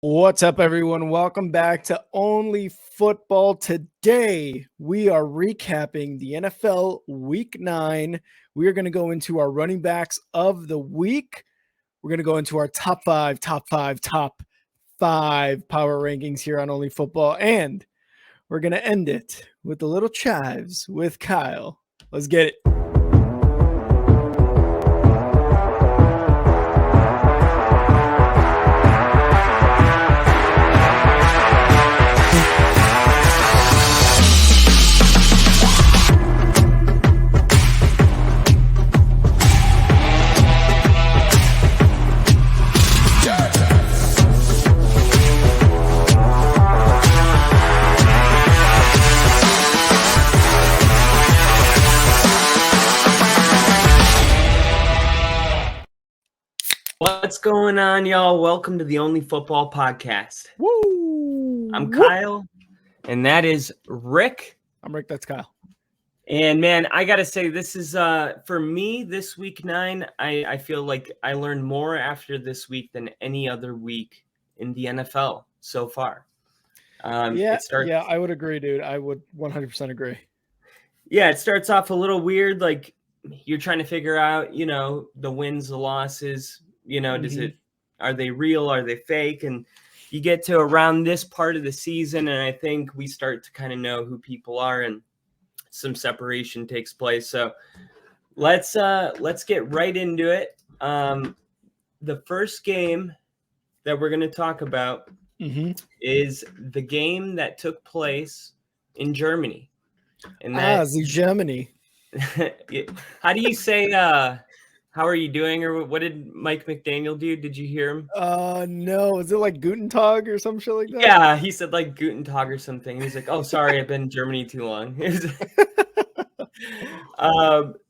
What's up, everyone? Welcome back to Only Football. Today, we are recapping the NFL Week 9. We are going to go into our running backs of the week. We're going to go into our top five power rankings here on Only Football. And we're going to end it with the little chives with Kyle. Let's get it. What's going on, y'all? Welcome to the Only Football Podcast. Woo! I'm Kyle, and that is Rick. I'm Rick, that's Kyle. And man, I gotta say, this is for me this week 9. I feel like I learned more after this week than any other week in the NFL so far. Yeah, I would agree, dude. I would 100% agree. Yeah, it starts off a little weird, like you're trying to figure out, the wins, the losses. Are they real? Are they fake? And you get to around this part of the season, and I think we start to kind of know who people are, and some separation takes place. So let's get right into it. The first game that we're going to talk about is the game that took place in Germany. And the Germany. How do you say how are you doing, or what did Mike McDaniel do? Did you hear him? No. Is it like Guten Tag or some shit like that? Yeah, he said like Guten Tag or something. He's like, oh, sorry, I've been in Germany too long.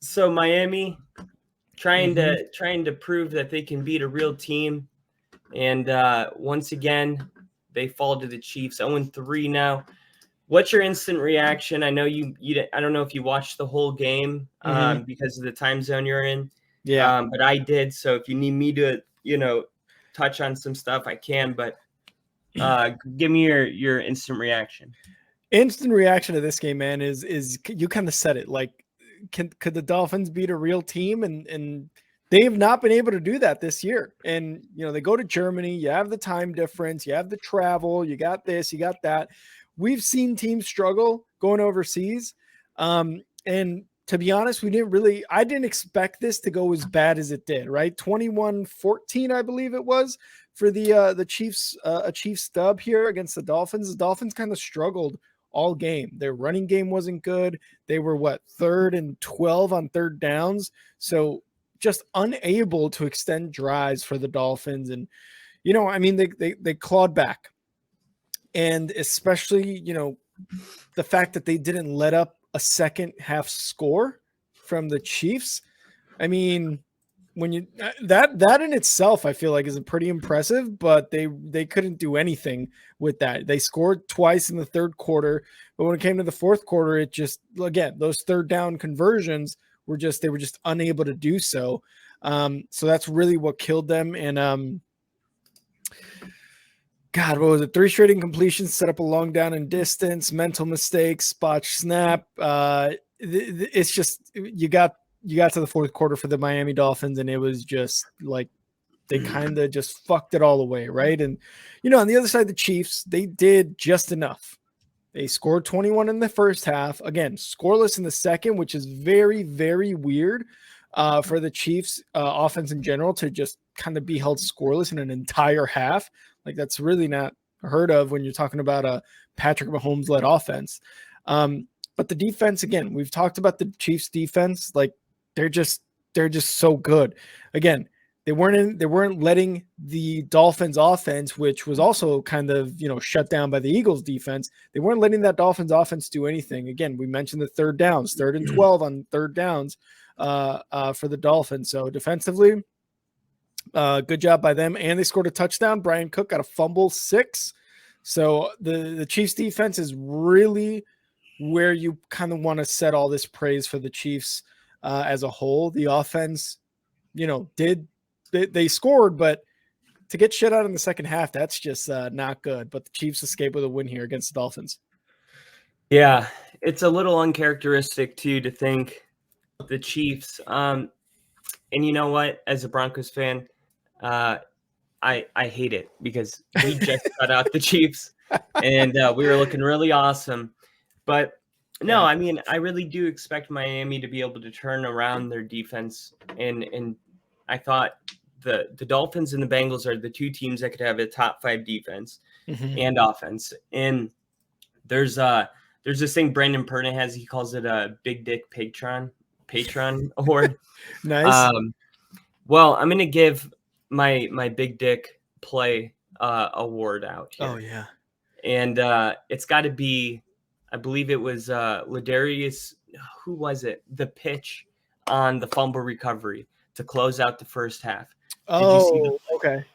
So Miami trying to prove that they can beat a real team. And once again, they fall to the Chiefs. 0-3 now. What's your instant reaction? I know you I don't know if you watched the whole game because of the time zone you're in. Yeah. But I did. So if you need me to, touch on some stuff, I can. But give me your instant reaction. Instant reaction to this game, man, is you kind of said it. Like, could the Dolphins beat a real team? And they have not been able to do that this year. And, they go to Germany. You have the time difference. You have the travel. You got this. You got that. We've seen teams struggle going overseas. And to be honest, I didn't expect this to go as bad as it did, right? 21-14, I believe it was, for the Chiefs, a Chiefs stub here against the Dolphins. The Dolphins kind of struggled all game. Their running game wasn't good. They were 3rd and 12 on third downs. So just unable to extend drives for the Dolphins. And, they clawed back. And especially, the fact that they didn't let up a second half score from the Chiefs. I mean, when you that in itself, I feel like is pretty impressive, but they couldn't do anything with that. They scored twice in the third quarter, but when it came to the fourth quarter, it just, again, those third down conversions they were just unable to do so. So that's really what killed them. And God, what was it? 3 straight incompletions, set up a long down and distance, mental mistakes, botch snap. It's just you got to the fourth quarter for the Miami Dolphins, and it was just like they kind of just fucked it all away, right? And on the other side, the Chiefs, they did just enough. They scored 21 in the first half. Again, scoreless in the second, which is very, very weird for the Chiefs offense in general to just kind of be held scoreless in an entire half. Like, that's really not heard of when you're talking about a Patrick Mahomes-led offense. But the defense, again, we've talked about the Chiefs' defense. Like, they're just so good. Again, they weren't letting the Dolphins' offense, which was also kind of shut down by the Eagles' defense. They weren't letting that Dolphins' offense do anything. Again, we mentioned the third downs, 3rd and 12 on third downs for the Dolphins. So defensively, good job by them, and they scored a touchdown. Brian Cook got a fumble, 6. So the Chiefs defense is really where you kind of want to set all this praise for the Chiefs as a whole. The offense, they scored, but to get shut out in the second half, that's just not good. But the Chiefs escape with a win here against the Dolphins. Yeah, it's a little uncharacteristic too to think the Chiefs. And you know what? As a Broncos fan, I hate it because we just cut out the Chiefs, and we were looking really awesome. But no, I mean, I really do expect Miami to be able to turn around their defense, and I thought the Dolphins and the Bengals are the two teams that could have a top 5 defense and offense. And there's this thing Brandon Perna has. He calls it a Big Dick Patron Award. Nice. Well, I'm gonna give my Big Dick Play award out here. Oh yeah, and it's got to be, I believe it was Ladarius. Who was it? The pitch on the fumble recovery to close out the first half. Oh, okay.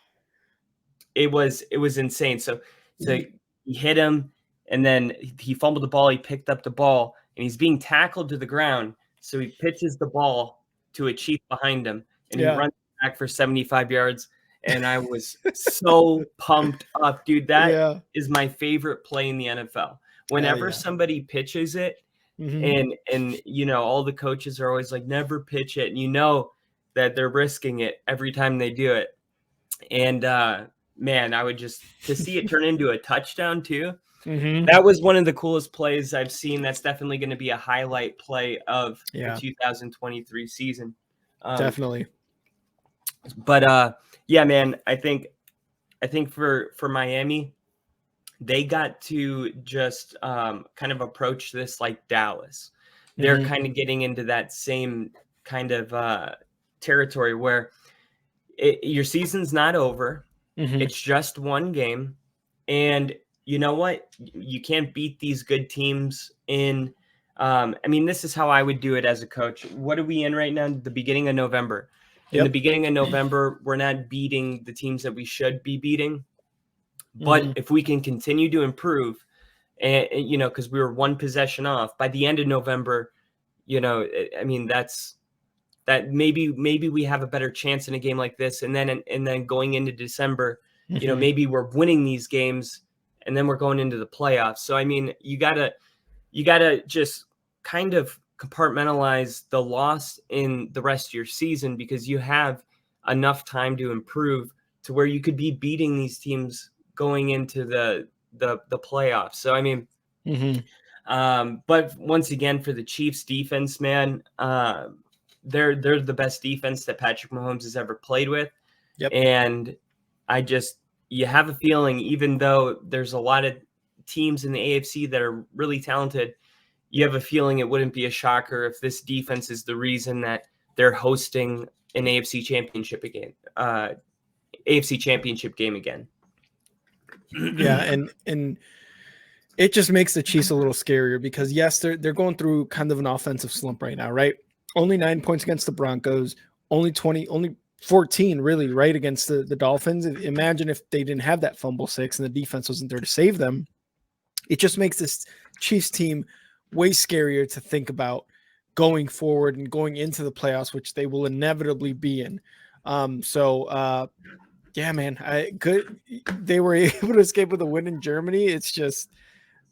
It was insane. So he hit him, and then he fumbled the ball. He picked up the ball, and he's being tackled to the ground. So he pitches the ball to a Chief behind him, and he runs back for 75 yards. And I was so pumped up, dude. That is my favorite play in the NFL. Whenever somebody pitches it, and you know, all the coaches are always like, never pitch it, and you know that they're risking it every time they do it. And man, I would just to see it turn into a touchdown too. That was one of the coolest plays I've seen. That's definitely going to be a highlight play of the 2023 season. Definitely. But yeah, man, I think for Miami, they got to just kind of approach this like Dallas. They're kind of getting into that same kind of territory where your season's not over. It's just one game. And you know what? You can't beat these good teams in I mean, this is how I would do it as a coach. What are we in right now? The beginning of November. In the beginning of November, we're not beating the teams that we should be beating. But if we can continue to improve, and you know, because we were one possession off by the end of November, you know, I mean, that maybe we have a better chance in a game like this. And then going into December, you know, maybe we're winning these games and then we're going into the playoffs. So, I mean, you gotta just kind of compartmentalize the loss in the rest of your season, because you have enough time to improve to where you could be beating these teams going into the playoffs. So, I mean, but once again, for the Chiefs defense, man, they're the best defense that Patrick Mahomes has ever played with. And you have a feeling, even though there's a lot of teams in the AFC that are really talented, you have a feeling it wouldn't be a shocker if this defense is the reason that they're hosting an AFC championship game again. Yeah, and it just makes the Chiefs a little scarier because yes, they're going through kind of an offensive slump right now, right? Only 9 points against the Broncos, only 14 really, right, against the Dolphins. Imagine if they didn't have that fumble 6 and the defense wasn't there to save them. It just makes this Chiefs team way scarier to think about going forward and going into the playoffs, which they will inevitably be in. Yeah, man, they were able to escape with a win in Germany. It's just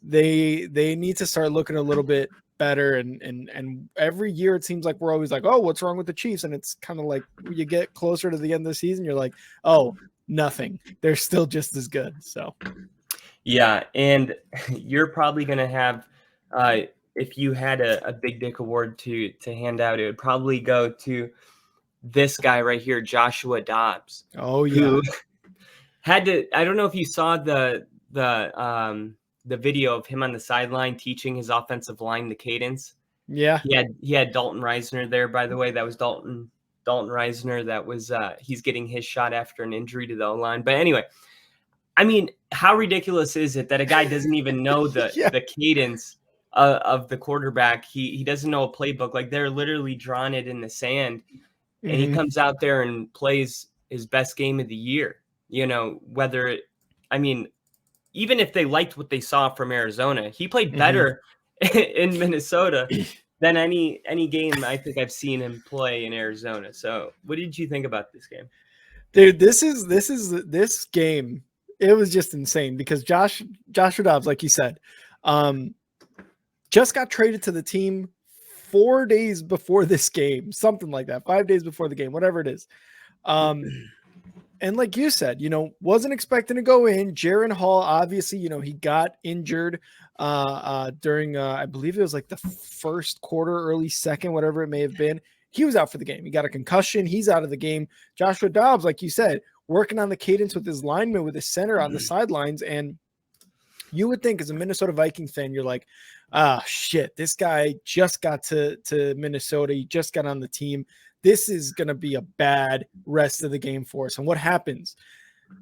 they need to start looking a little bit better. And every year it seems like we're always like, oh, what's wrong with the Chiefs? And it's kind of like you get closer to the end of the season, you're like, oh, nothing. They're still just as good. So yeah, and you're probably gonna have if you had a Big Dick Award to hand out, it would probably go to this guy right here, Joshua Dobbs. Oh yeah. Who had to, I don't know if you saw the video of him on the sideline teaching his offensive line the cadence. Yeah. He had Dalton Reisner there, by the way. That was Dalton Reisner. That was he's getting his shot after an injury to the O-line. But anyway, I mean, how ridiculous is it that a guy doesn't even know the cadence of the quarterback? He doesn't know a playbook. Like, they're literally drawing it in the sand. And he comes out there and plays his best game of the year. You know, even if they liked what they saw from Arizona, he played better in Minnesota than any game I think I've seen him play in Arizona. So what did you think about this game? Dude, this game. It was just insane because Joshua Dobbs, like you said, just got traded to the team 4 days before this game, something like that, 5 days before the game, whatever it is. And like you said, wasn't expecting to go in. Jaren Hall, obviously, he got injured during, I believe it was like the first quarter, early second, whatever it may have been. He was out for the game. He got a concussion. He's out of the game. Joshua Dobbs, like you said, working on the cadence with his lineman, with his center on the sidelines. And you would think as a Minnesota Vikings fan, you're like, shit, this guy just got to Minnesota. He just got on the team. This is going to be a bad rest of the game for us. And what happens?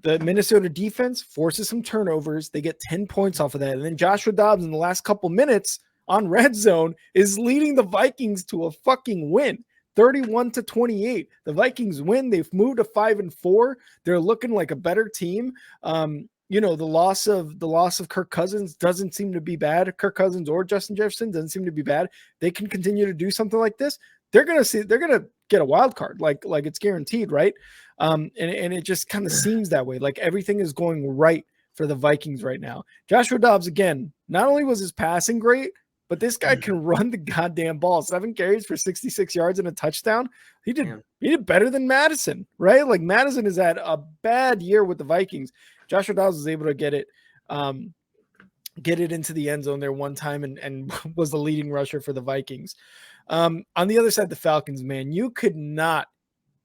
The Minnesota defense forces some turnovers. They get 10 points off of that. And then Joshua Dobbs in the last couple minutes on red zone is leading the Vikings to a fucking win. 31-28. The Vikings win. They've moved to 5-4. They're looking like a better team. The loss of Kirk Cousins doesn't seem to be bad. Kirk Cousins or Justin Jefferson doesn't seem to be bad. They can continue to do something like this. They're gonna get a wild card, like it's guaranteed, right? And it just kind of seems that way. Like everything is going right for the Vikings right now. Joshua Dobbs, again, not only was his passing great, but this guy can run the goddamn ball. 7 carries for 66 yards and a touchdown. He did better than Madison, right? Like Madison has had a bad year with the Vikings. Joshua Dobbs was able to get it into the end zone there one time and was the leading rusher for the Vikings. On the other side, the Falcons, man, you could not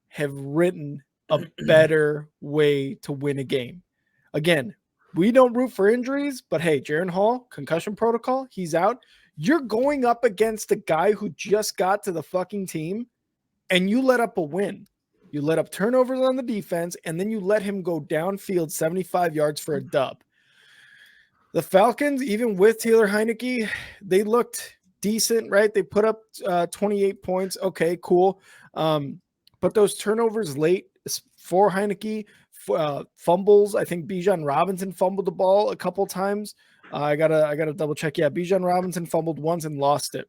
have written a better way to win a game. Again, we don't root for injuries, but hey, Jaren Hall, concussion protocol, he's out. You're going up against a guy who just got to the fucking team, and you let up a win. You let up turnovers on the defense, and then you let him go downfield 75 yards for a dub. The Falcons, even with Taylor Heineke, they looked decent, right? They put up 28 points. Okay, cool. But those turnovers late for Heineke, fumbles. I think Bijan Robinson fumbled the ball a couple times. I gotta double check. Yeah, Bijan Robinson fumbled once and lost it.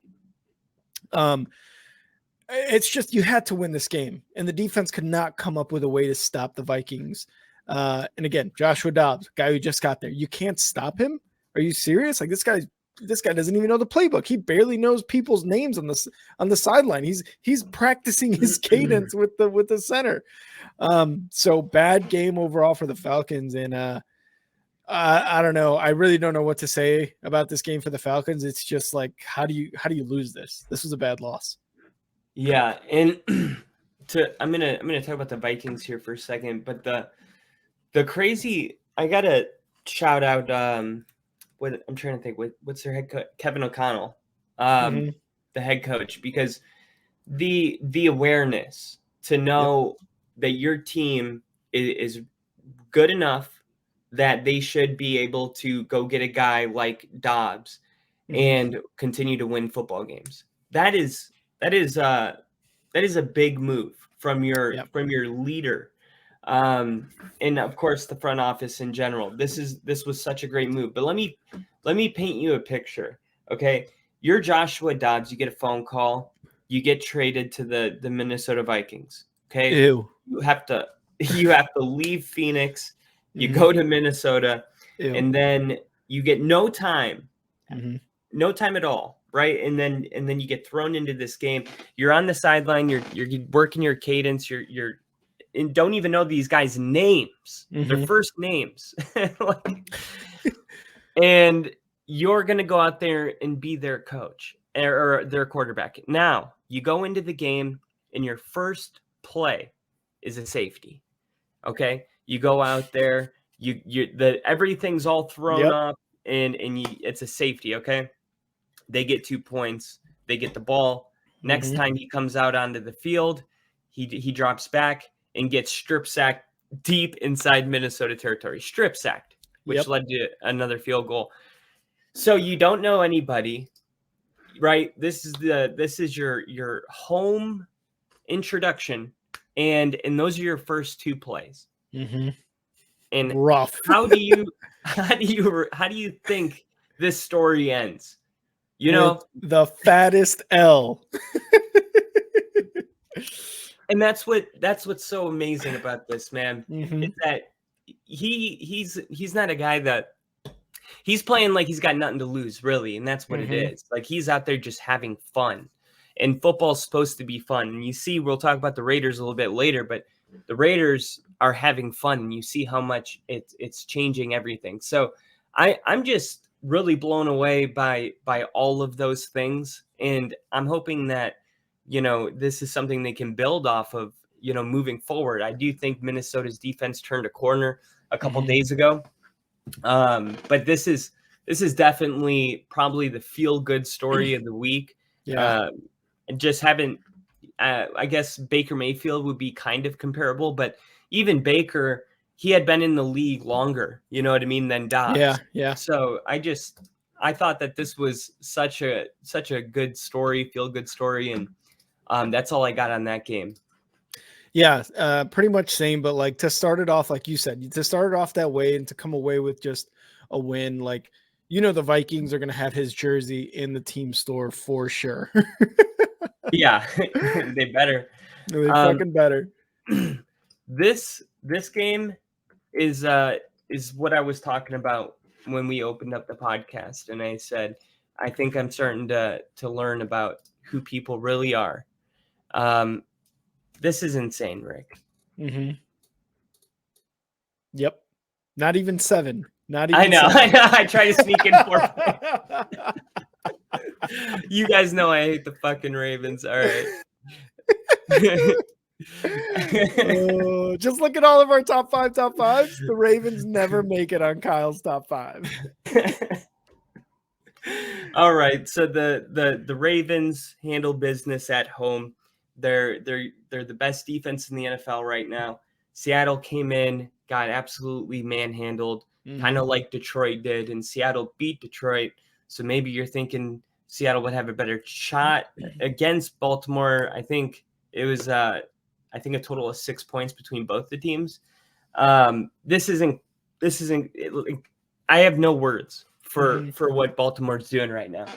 It's just you had to win this game, and the defense could not come up with a way to stop the Vikings. And again, Joshua Dobbs, guy who just got there, you can't stop him. Are you serious? Like this guy doesn't even know the playbook. He barely knows people's names on the sideline. He's practicing his cadence with the center. So bad game overall for the Falcons, and I don't know. I really don't know what to say about this game for the Falcons. It's just like, how do you lose this? This was a bad loss. Yeah, and I'm gonna talk about the Vikings here for a second, but the crazy, I gotta shout out I'm trying to think what's their head coach, Kevin O'Connell, the head coach, because the awareness to know that your team is good enough that they should be able to go get a guy like Dobbs and continue to win football games. That is a big move from your leader. And of course the front office in general. This was such a great move. But let me paint you a picture. Okay. You're Joshua Dobbs, you get a phone call, you get traded to the Minnesota Vikings. Okay. Ew. You have to leave Phoenix, you go to Minnesota, and then you get no time at all. Right. And then you get thrown into this game. You're on the sideline, you're working your cadence, you're and don't even know these guys' names, their first names. And you're going to go out there and be their coach or their quarterback. Now, you go into the game and your first play is a safety. Okay? You go out there, everything's all thrown up and it's a safety, okay? They get 2 points. They get the ball. Next time he comes out onto the field, he drops back and gets strip sacked deep inside Minnesota territory. Strip sacked, which led to another field goal. So you don't know anybody, right? This is your home introduction, and those are your first 2 plays. And rough. How do you think this story ends? You know, with the fattest L. And that's what's so amazing about this, man. Is that he's not a guy that he's playing like he's got nothing to lose, really, and that's what it is. Like he's out there just having fun. And football's supposed to be fun. And you see, we'll talk about the Raiders a little bit later, but the Raiders are having fun, and you see how much it's changing everything. So I'm just really blown away by all of those things, and I'm hoping that this is something they can build off of moving forward. I do think Minnesota's defense turned a corner a couple days ago, but this is definitely probably the feel good story of the week. And just haven't. I guess Baker Mayfield would be kind of comparable, but even Baker, he had been in the league longer, you know what I mean, than Dobbs. Yeah. So I thought that this was such a good story, feel good story, and that's all I got on that game. Yeah, pretty much same, but like to start it off, like you said, to start it off that way and to come away with just a win, like the Vikings are gonna have his jersey in the team store for sure. Yeah, they better. They fucking better. This game is what I was talking about when we opened up the podcast, and I said I think I'm starting to learn about who people really are. This is insane, Rick. Yep. Not even 7. Not even. I know. 7. I try to sneak in 4. You guys know I hate the fucking Ravens. All right. Just look at all of our top fives. The Ravens never make it on Kyle's top 5. All right. So the Ravens handle business at home. They're the best defense in the NFL right now. Seattle came in, got absolutely manhandled, kind of like Detroit did, and Seattle beat Detroit. So maybe you're thinking Seattle would have a better shot against Baltimore. I think it was a total of 6 points between both the teams. This isn't. I have no words for what Baltimore's doing right now.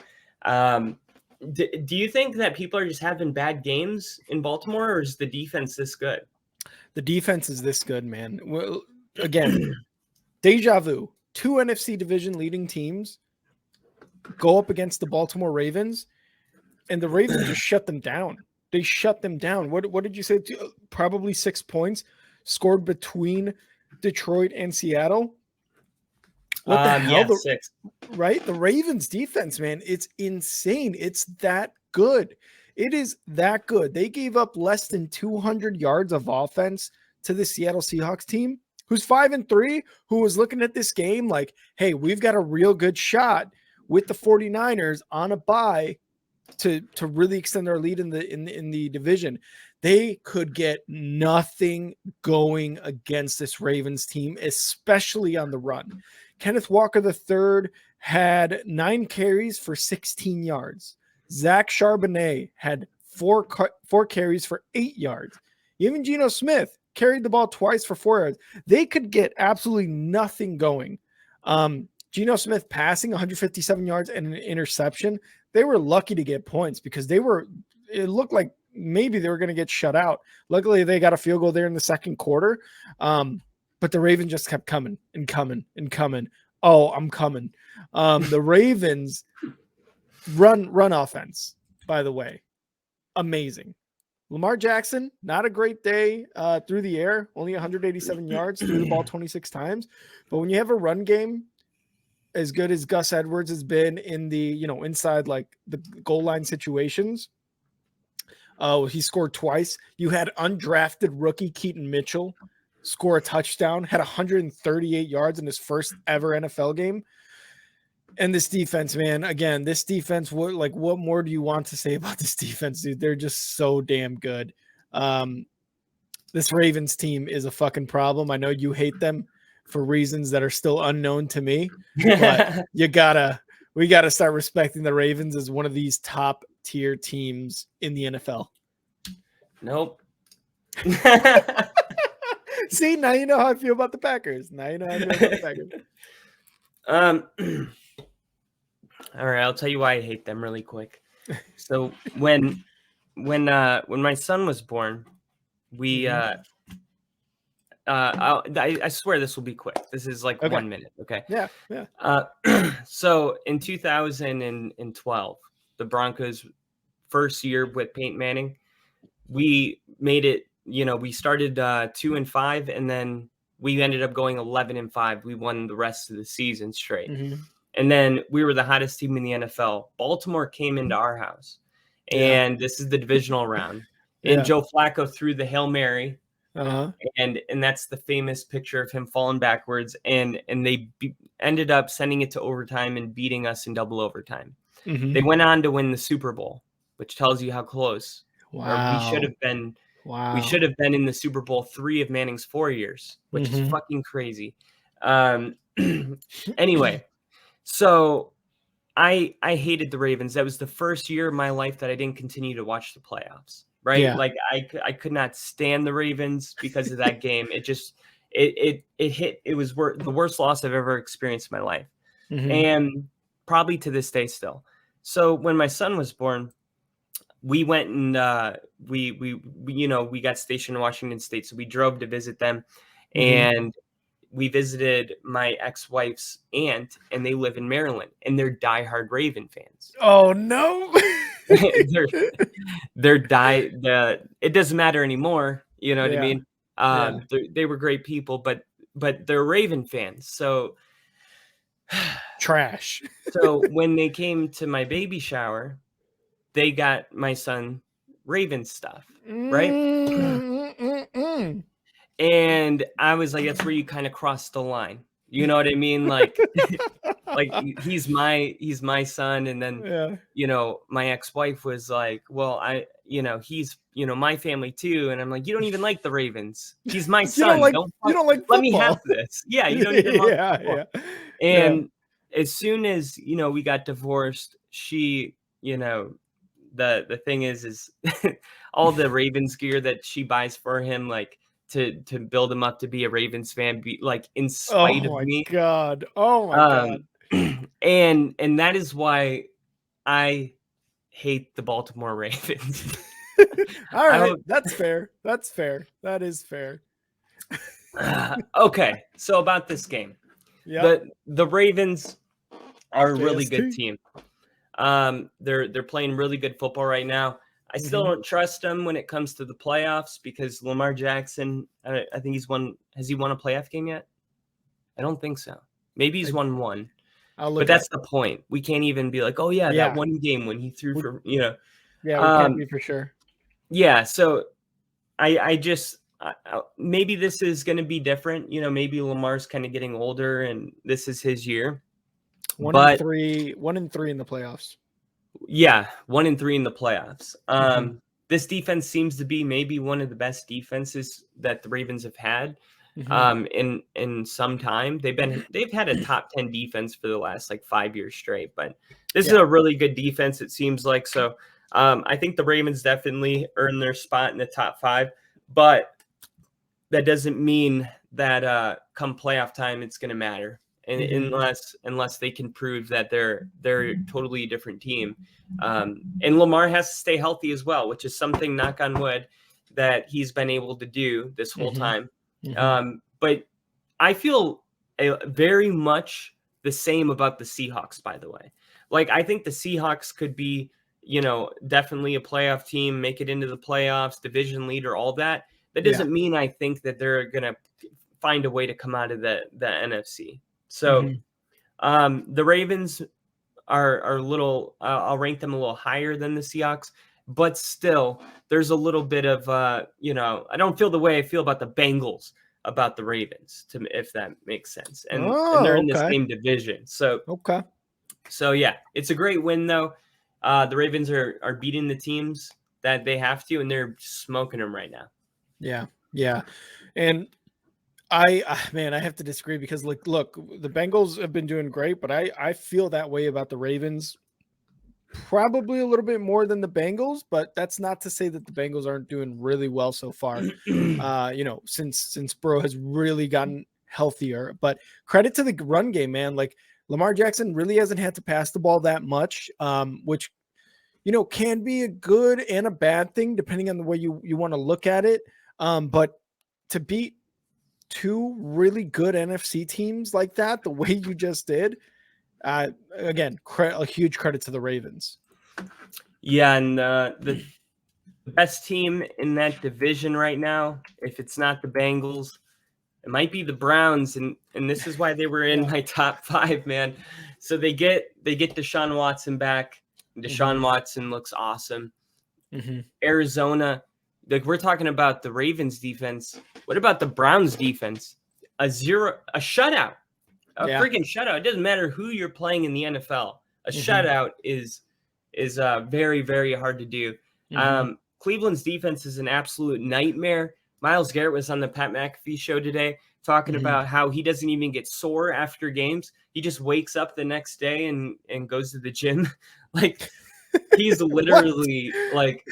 Do you think that people are just having bad games in Baltimore, or is the defense this good? The defense is this good, man. Well, again, deja vu. 2 NFC division leading teams go up against the Baltimore Ravens, and the Ravens just shut them down. They shut them down. What did you say? Probably 6 points scored between Detroit and Seattle. What the hell? Yeah, 6. Right? The Ravens defense, man, it's insane. It's that good. It is that good. They gave up less than 200 yards of offense to the Seattle Seahawks team, who's 5-3, who was looking at this game like, hey, we've got a real good shot with the 49ers on a bye to really extend our lead in the division. They could get nothing going against this Ravens team, especially on the run. Kenneth Walker III had 9 carries for 16 yards. Zach Charbonnet had 4 carries for 8 yards. Even Geno Smith carried the ball twice for 4 yards. They could get absolutely nothing going. Geno Smith passing 157 yards and an interception. They were lucky to get points because it looked like maybe they were going to get shut out. Luckily, they got a field goal there in the second quarter. But the Ravens just kept coming and coming and coming. Oh, I'm coming. The Ravens run offense, by the way. Amazing. Lamar Jackson, not a great day through the air, only 187 yards, threw the ball 26 times. But when you have a run game as good as Gus Edwards has been in the, inside like the goal line situations, he scored twice. You had undrafted rookie Keaton Mitchell score a touchdown, had 138 yards in his first ever NFL game. And this defense, man, again, this defense, what more do you want to say about this defense, dude? They're just so damn good. This Ravens team is a fucking problem. I know you hate them for reasons that are still unknown to me, but we gotta start respecting the Ravens as one of these top tier teams in the NFL. Nope. See, now you know how I feel about the Packers. All right, I'll tell you why I hate them really quick. So when my son was born, We I swear this will be quick. This is like 1 minute. Okay. Yeah. So in 2012, the Broncos' first year with Peyton Manning, we made it. We started 2-5, and then we ended up going 11-5. We won the rest of the season straight, and then we were the hottest team in the NFL. Baltimore came into our house, and this is the divisional round, and Joe Flacco threw the Hail Mary. And that's the famous picture of him falling backwards, and they ended up sending it to overtime and beating us in double overtime. They went on to win the Super Bowl, which tells you how close we should have been. We should have been in the Super Bowl 3 of Manning's 4 years, which is fucking crazy. Anyway, so I hated the Ravens. That was the first year of my life that I didn't continue to watch the playoffs. Right. Yeah. Like I could not stand the Ravens because of that game. It just, it was the worst loss I've ever experienced in my life. And probably to this day still. So when my son was born, we went and we got stationed in Washington State. So we drove to visit them, and we visited my ex-wife's aunt, and they live in Maryland, and they're diehard Raven fans. Oh no. It doesn't matter anymore. You know what I mean? They were great people, but they're Raven fans. So trash. So when they came to my baby shower, they got my son Raven stuff, right? And I was like, that's where you kind of cross the line. You know what I mean? Like, like he's my son. And then, my ex-wife was like, well, he's, my family too. And I'm like, you don't even like the Ravens. He's my son. You don't like football. Let me have this. Yeah. You don't even like football. And as soon as, we got divorced, she, the thing is all the Ravens gear that she buys for him, like, to build him up to be a Ravens fan, be like in spite of me. Oh my God. And that is why I hate the Baltimore Ravens. All right. That's fair. That is fair. Okay. So about this game, the Ravens are a really good team. They're playing really good football right now. I still don't trust him when it comes to the playoffs because Lamar Jackson, I think has he won a playoff game yet? I don't think so. Maybe he's won one. But that's the point. We can't even be like, oh yeah, that one game when he threw for, Yeah, we can't be for sure. Yeah, so I just maybe this is going to be different. Maybe Lamar's kind of getting older and this is his year. 1-3 in the playoffs. Yeah, 1-3 in the playoffs. This defense seems to be maybe one of the best defenses that the Ravens have had in some time. They've had a top 10 defense for the last like 5 years straight, but this is a really good defense, it seems like. So I think the Ravens definitely earn their spot in the top 5, but that doesn't mean that come playoff time it's going to matter. And unless they can prove that they're totally a different team. And Lamar has to stay healthy as well, which is something, knock on wood, that he's been able to do this whole time. But I feel very much the same about the Seahawks, by the way. Like, I think the Seahawks could be, definitely a playoff team, make it into the playoffs, division leader, all that. That doesn't mean I think that they're going to find a way to come out of the NFC. So the Ravens are a little, I'll rank them a little higher than the Seahawks, but still there's a little bit of, I don't feel the way I feel about the Bengals, about the Ravens, if that makes sense. And they're in the same division. So, so yeah, it's a great win though. The Ravens are beating the teams that they have to, and they're smoking them right now. Yeah. And I have to disagree because look, the Bengals have been doing great, but I feel that way about the Ravens probably a little bit more than the Bengals, but that's not to say that the Bengals aren't doing really well so far. Since Burrow has really gotten healthier, but credit to the run game, man. Like, Lamar Jackson really hasn't had to pass the ball that much, which, can be a good and a bad thing depending on the way you want to look at it. But to beat two really good NFC teams like that, the way you just did, again, a huge credit to the Ravens. Yeah, and the best team in that division right now, if it's not the Bengals, it might be the Browns, and this is why they were in my top 5, man. So they get Deshaun Watson back. Deshaun Watson looks awesome. Arizona, like we're talking about the Ravens defense. What about the Browns defense? A shutout, freaking shutout. It doesn't matter who you're playing in the NFL. A shutout is very, very hard to do. Cleveland's defense is an absolute nightmare. Myles Garrett was on the Pat McAfee show today talking about how he doesn't even get sore after games. He just wakes up the next day and goes to the gym. Like he's literally like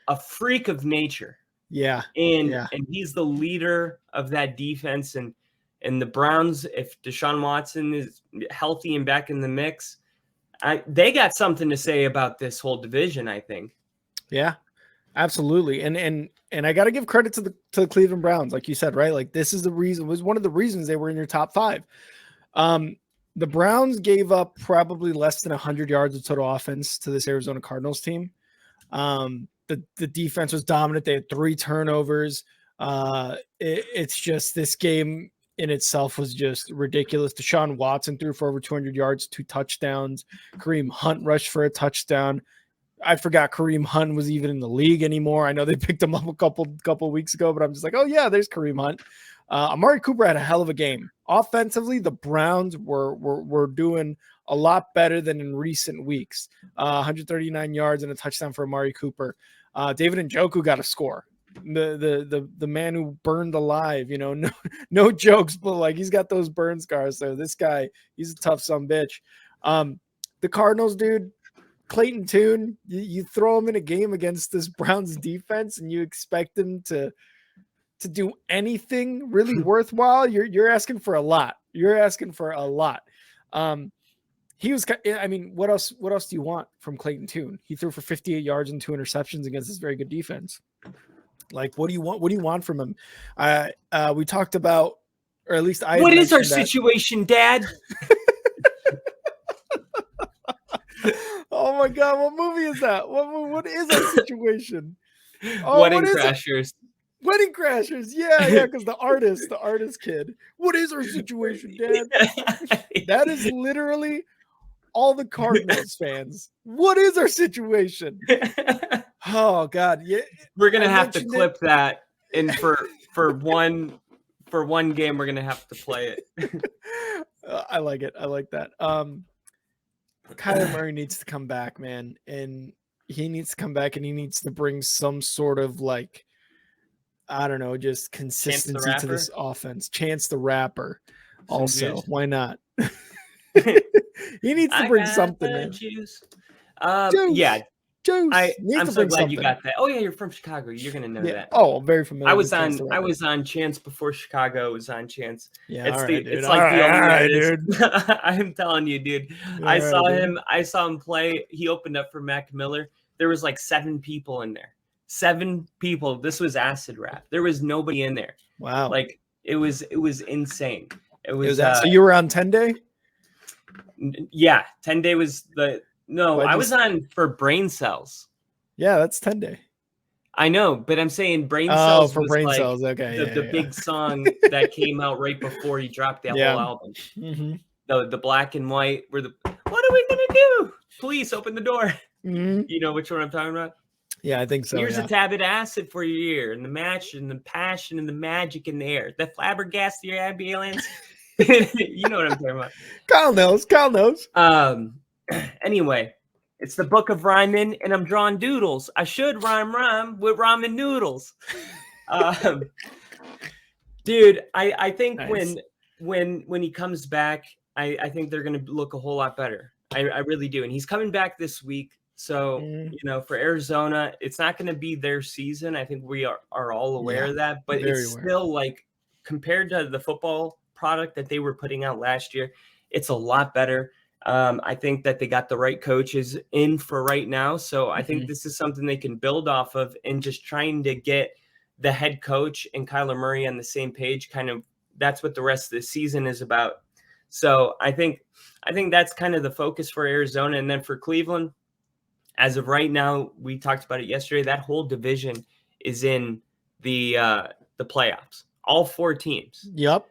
a freak of nature. Yeah. And he's the leader of that defense. And the Browns, if Deshaun Watson is healthy and back in the mix, they got something to say about this whole division, I think. Yeah. Absolutely. And I got to give credit to the Cleveland Browns, like you said, right? Like this is was one of the reasons they were in your top 5. The Browns gave up probably less than 100 yards of total offense to this Arizona Cardinals team. The defense was dominant. They had 3 turnovers. It's just this game in itself was just ridiculous. Deshaun Watson threw for over 200 yards, 2 touchdowns. Kareem Hunt rushed for a touchdown. I forgot Kareem Hunt was even in the league anymore. I know they picked him up a couple weeks ago, but I'm just like, oh yeah, there's Kareem Hunt. Amari Cooper had a hell of a game. Offensively, the Browns were doing a lot better than in recent weeks. 139 yards and a touchdown for Amari Cooper. David Njoku got a score. The man who burned alive, no jokes, but like he's got those burn scars. So this guy, he's a tough son bitch. The Cardinals, dude. Clayton Tune, you throw him in a game against this Browns defense and you expect him to do anything really worthwhile. You're asking for a lot. You're asking for a lot. He was, I mean, what else do you want from Clayton Tune? He threw for 58 yards and 2 interceptions against this very good defense. Like, what do you want? What do you want from him? We talked about, or at least I. What is our situation, Dad? Oh my God, what movie is that? What is our situation? Wedding Crashers. Wedding Crashers. Yeah, because the artist kid. What is our situation, Dad? That is literally all the Cardinals fans. What is our situation? Oh God. Yeah. We're gonna have to clip that and for one game we're gonna have to play it. I like it. I like that. Kyler Murray needs to come back, man. And he needs to come back and he needs to bring some sort of like, I don't know, just consistency to this offense. Chance the Rapper. Also, why not? He needs to bring something, man. Juice. Yeah. Juice. I'm so glad you got that. Oh yeah, you're from Chicago. You're gonna know that. Oh, very familiar. I was on Chance before Chicago was on Chance. Yeah, it's like the only dude. I'm telling you, dude. I saw him play. He opened up for Mac Miller. There was like 7 people in there. 7 people. This was acid rap. There was nobody in there. Wow. Like it was insane. It was so you were on 10 Day? Yeah, 10 Day was the I was on for Brain Cells. Yeah, that's 10 Day. I know, but I'm saying Brain Cells for was Brain like Cells. Okay, the big song that came out right before he dropped that whole album. Mm-hmm. The black and white were what are we gonna do? Please open the door. Mm-hmm. You know which one I'm talking about? Yeah, I think so. Here's a tab of acid for your ear, and the match, and the passion, and the magic in the air. The flabbergasted your ambulance. You know what I'm talking about. Kyle knows. Anyway, it's the book of rhyming, and I'm drawing doodles. I should rhyme with ramen noodles. Dude, I think nice. when he comes back, I think they're gonna look a whole lot better. I really do. And he's coming back this week. So, for Arizona, it's not going to be their season. I think we are all aware of that, but it's still like compared to the football product that they were putting out last year, it's a lot better. I think that they got the right coaches in for right now. So I think this is something they can build off of and just trying to get the head coach and Kyler Murray on the same page, kind of that's what the rest of the season is about. So I think that's kind of the focus for Arizona. And then for Cleveland, as of right now, we talked about it yesterday, that whole division is in the playoffs, all 4 teams. Yep.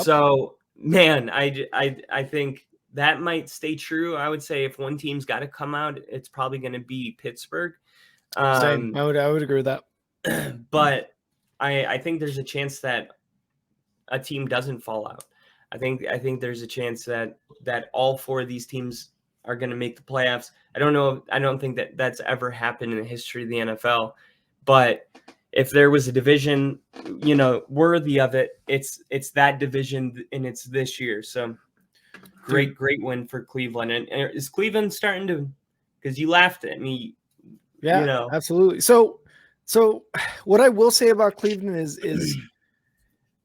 So, man, I think that might stay true. I would say if one team's got to come out, it's probably going to be Pittsburgh. Same. I would agree with that. But I think there's a chance that a team doesn't fall out. I think there's a chance that all 4 of these teams are going to make the playoffs. I don't know. I don't think that that's ever happened in the history of the NFL. But if there was a division, worthy of it, it's that division, and it's this year. So great win for Cleveland. And is Cleveland starting to? Because you laughed at me. Yeah, absolutely. So what I will say about Cleveland is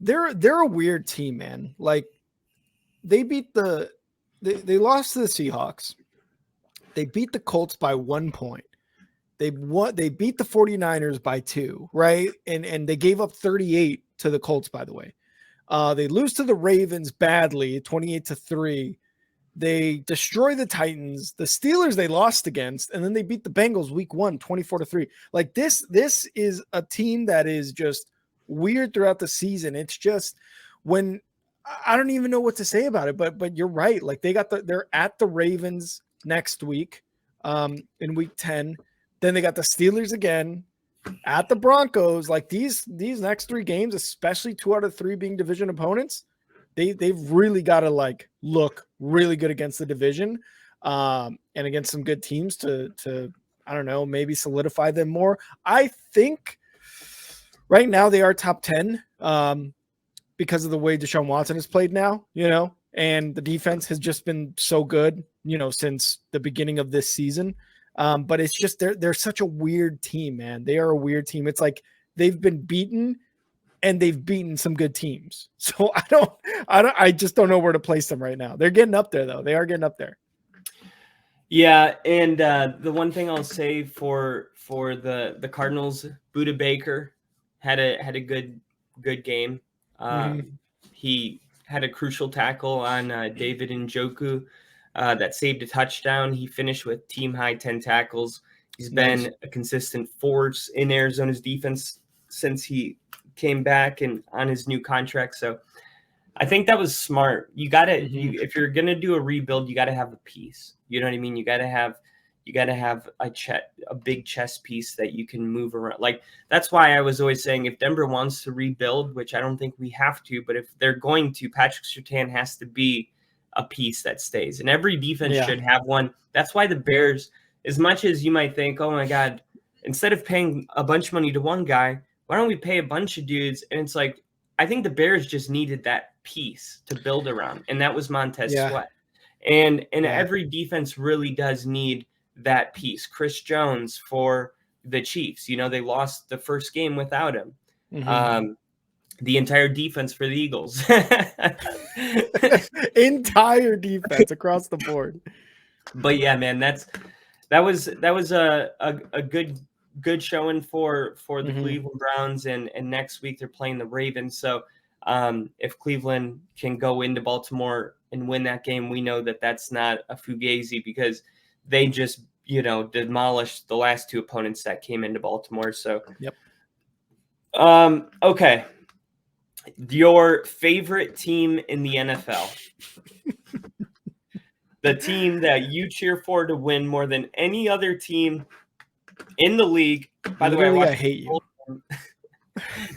they're a weird team, man. Like they lost to the Seahawks. They beat the Colts by 1 point. They beat the 49ers by 2, right? And they gave up 38 to the Colts, by the way. They lose to the Ravens badly, 28-3. They destroy the Titans. The Steelers they lost against, and then they beat the Bengals week 1, 24-3. Like this is a team that is just weird throughout the season. It's just when I don't even know what to say about it, but you're right. Like they're at the Ravens next week, in week 10. Then they got the Steelers again, at the Broncos. Like these next 3 games, especially 2 out of 3 being division opponents, they've really got to like look really good against the division, and against some good teams to I don't know, maybe solidify them more. I think right now they are top 10 because of the way Deshaun Watson has played now, and the defense has just been so good, since the beginning of this season. But it's just they're such a weird team, man. They are a weird team. It's like they've been beaten and they've beaten some good teams. So I just don't know where to place them right now. They're getting up there though. They are getting up there. Yeah, and the one thing I'll say for the Cardinals, Budda Baker had a good game. He had a crucial tackle on David Njoku that saved a touchdown. He finished with team high 10 tackles. He's been a consistent force in Arizona's defense since he came back and on his new contract. So I think that was smart. You got to, if you're going to do a rebuild, you got to have a piece. You know what I mean? You got to have a big chess piece that you can move around. Like that's why I was always saying if Denver wants to rebuild, which I don't think we have to, but if they're going to, Patrick Surtain has to be a piece that stays, and every defense should have one. That's why the Bears, as much as you might think, oh my God, instead of paying a bunch of money to one guy, why don't we pay a bunch of dudes? And it's like, I think the Bears just needed that piece to build around, and that was Montez Sweat. And every defense really does need that piece. Chris Jones for the Chiefs, they lost the first game without him. The entire defense for the Eagles. Entire defense across the board. But yeah, man, that was a good showing for the Cleveland Browns, and next week they're playing the Ravens. So if Cleveland can go into Baltimore and win that game, we know that that's not a fugazi, because they just demolished the last 2 opponents that came into Baltimore. So okay. Your favorite team in the NFL. The team that you cheer for to win more than any other team in the league. By the way, I hate you.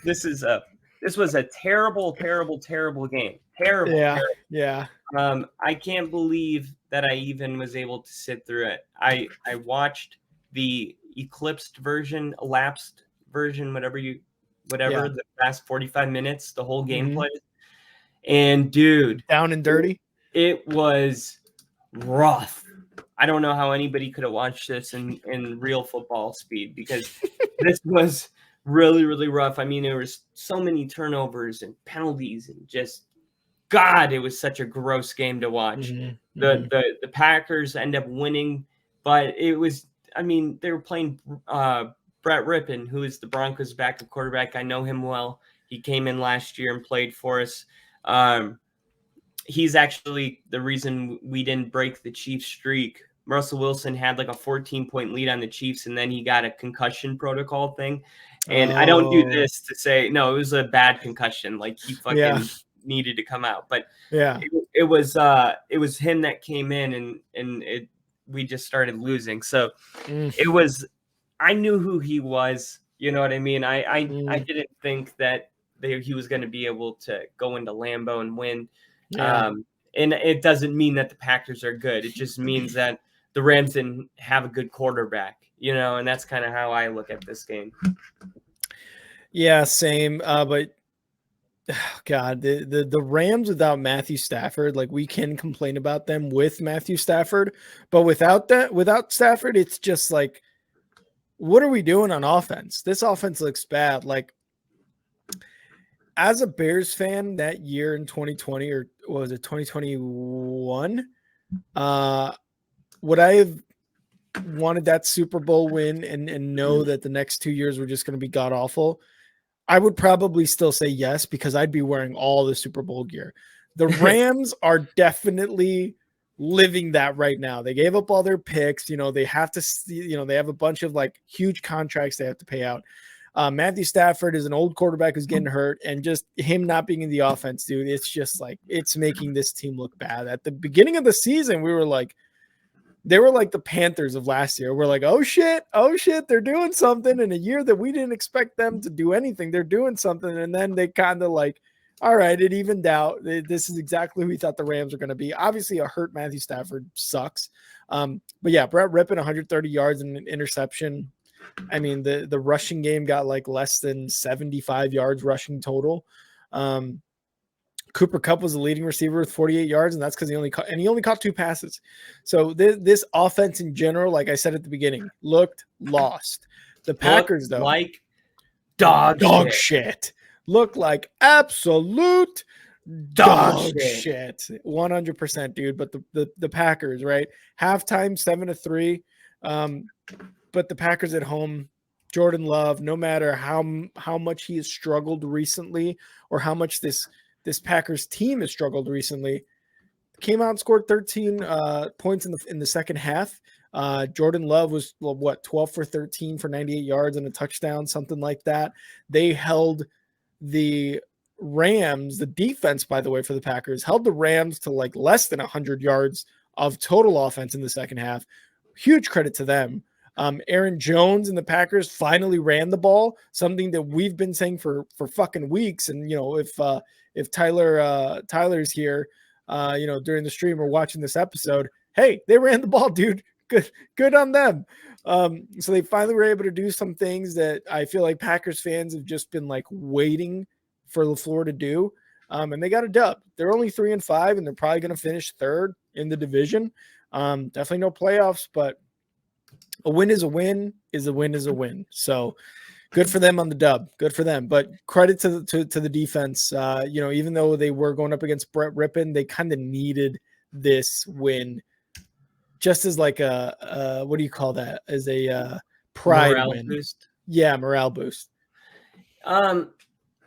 This was a terrible game. Terrible. Yeah. I can't believe that I even was able to sit through it. I watched the elapsed version, whatever the last 45 minutes, the whole game played. And dude, down and dirty. It was rough. I don't know how anybody could have watched this in real football speed, because this was really, really rough. I mean, there was so many turnovers and penalties, and just, God, it was such a gross game to watch. The Packers end up winning, but it was, I mean, they were playing Brett Rippon, who is the Broncos' backup quarterback. I know him well. He came in last year and played for us. He's actually the reason we didn't break the Chiefs streak. Russell Wilson had like a 14-point lead on the Chiefs, and then he got a concussion protocol thing. And I don't do this to say, no, it was a bad concussion. Like he fucking needed to come out. But it was him that came in and we just started losing. So it was, I knew who he was. You know what I mean? I didn't think that he was going to be able to go into Lambeau and win. Yeah. And it doesn't mean that the Packers are good. It just means that the Rams didn't have a good quarterback, you know, and that's kind of how I look at this game. Yeah, same. But God, the Rams without Matthew Stafford, like we can complain about them with Matthew Stafford, but without Stafford, it's just like, what are we doing on offense? This offense looks bad. Like, as a Bears fan that year in 2020, or what was it, 2021, would I have wanted that Super Bowl win and know that the next 2 years were just going to be god awful? I would probably still say yes, because I'd be wearing all the Super Bowl gear. The Rams are definitely living that right now. They gave up all their picks. You know, they have to, you know, they have a bunch of like huge contracts they have to pay out. Matthew Stafford is an old quarterback who's getting hurt, and just him not being in the offense, dude, it's just like, it's making this team look bad. At the beginning of the season, we were like, they were like the Panthers of last year. We're like, oh shit, they're doing something. In a year that we didn't expect them to do anything, they're doing something. And then they kind of like, all right, it evened out. This is exactly who we thought the Rams were going to be. Obviously, a hurt Matthew Stafford sucks. But yeah, Brett Rippon, 130 yards and an interception. I mean, the rushing game got like less than 75 yards rushing total. Cooper Kupp was the leading receiver with 48 yards, and that's because he only caught 2 passes. So this offense in general, like I said at the beginning, looked lost. The Packers, though, like dog shit. Looked like absolute dog shit. 100%, dude. But the Packers, right? Halftime 7-3. But the Packers at home, Jordan Love, no matter how much he has struggled recently, or how much this Packers team has struggled recently, came out and scored 13 points in the second half. Jordan Love was 12 for 13 for 98 yards and a touchdown, something like that. They held the Rams, the defense, by the way, for the Packers, held the Rams to like less than 100 yards of total offense in the second half. Huge credit to them. Aaron Jones and the Packers finally ran the ball, something that we've been saying for fucking weeks. And, you know, if Tyler's here, you know, during the stream or watching this episode, hey, they ran the ball, dude. Good on them. So they finally were able to do some things that I feel like Packers fans have just been like waiting for LaFleur to do. And they got a dub. They're only 3-5, and they're probably going to finish third in the division. Definitely no playoffs, but a win is a win is a win is a win. So good for them on the dub. Good for them. But credit to the defense. You know, even though they were going up against Brett Rippon, they kind of needed this win just as like a what do you call that? As a pride morale win. Boost. Yeah, morale boost.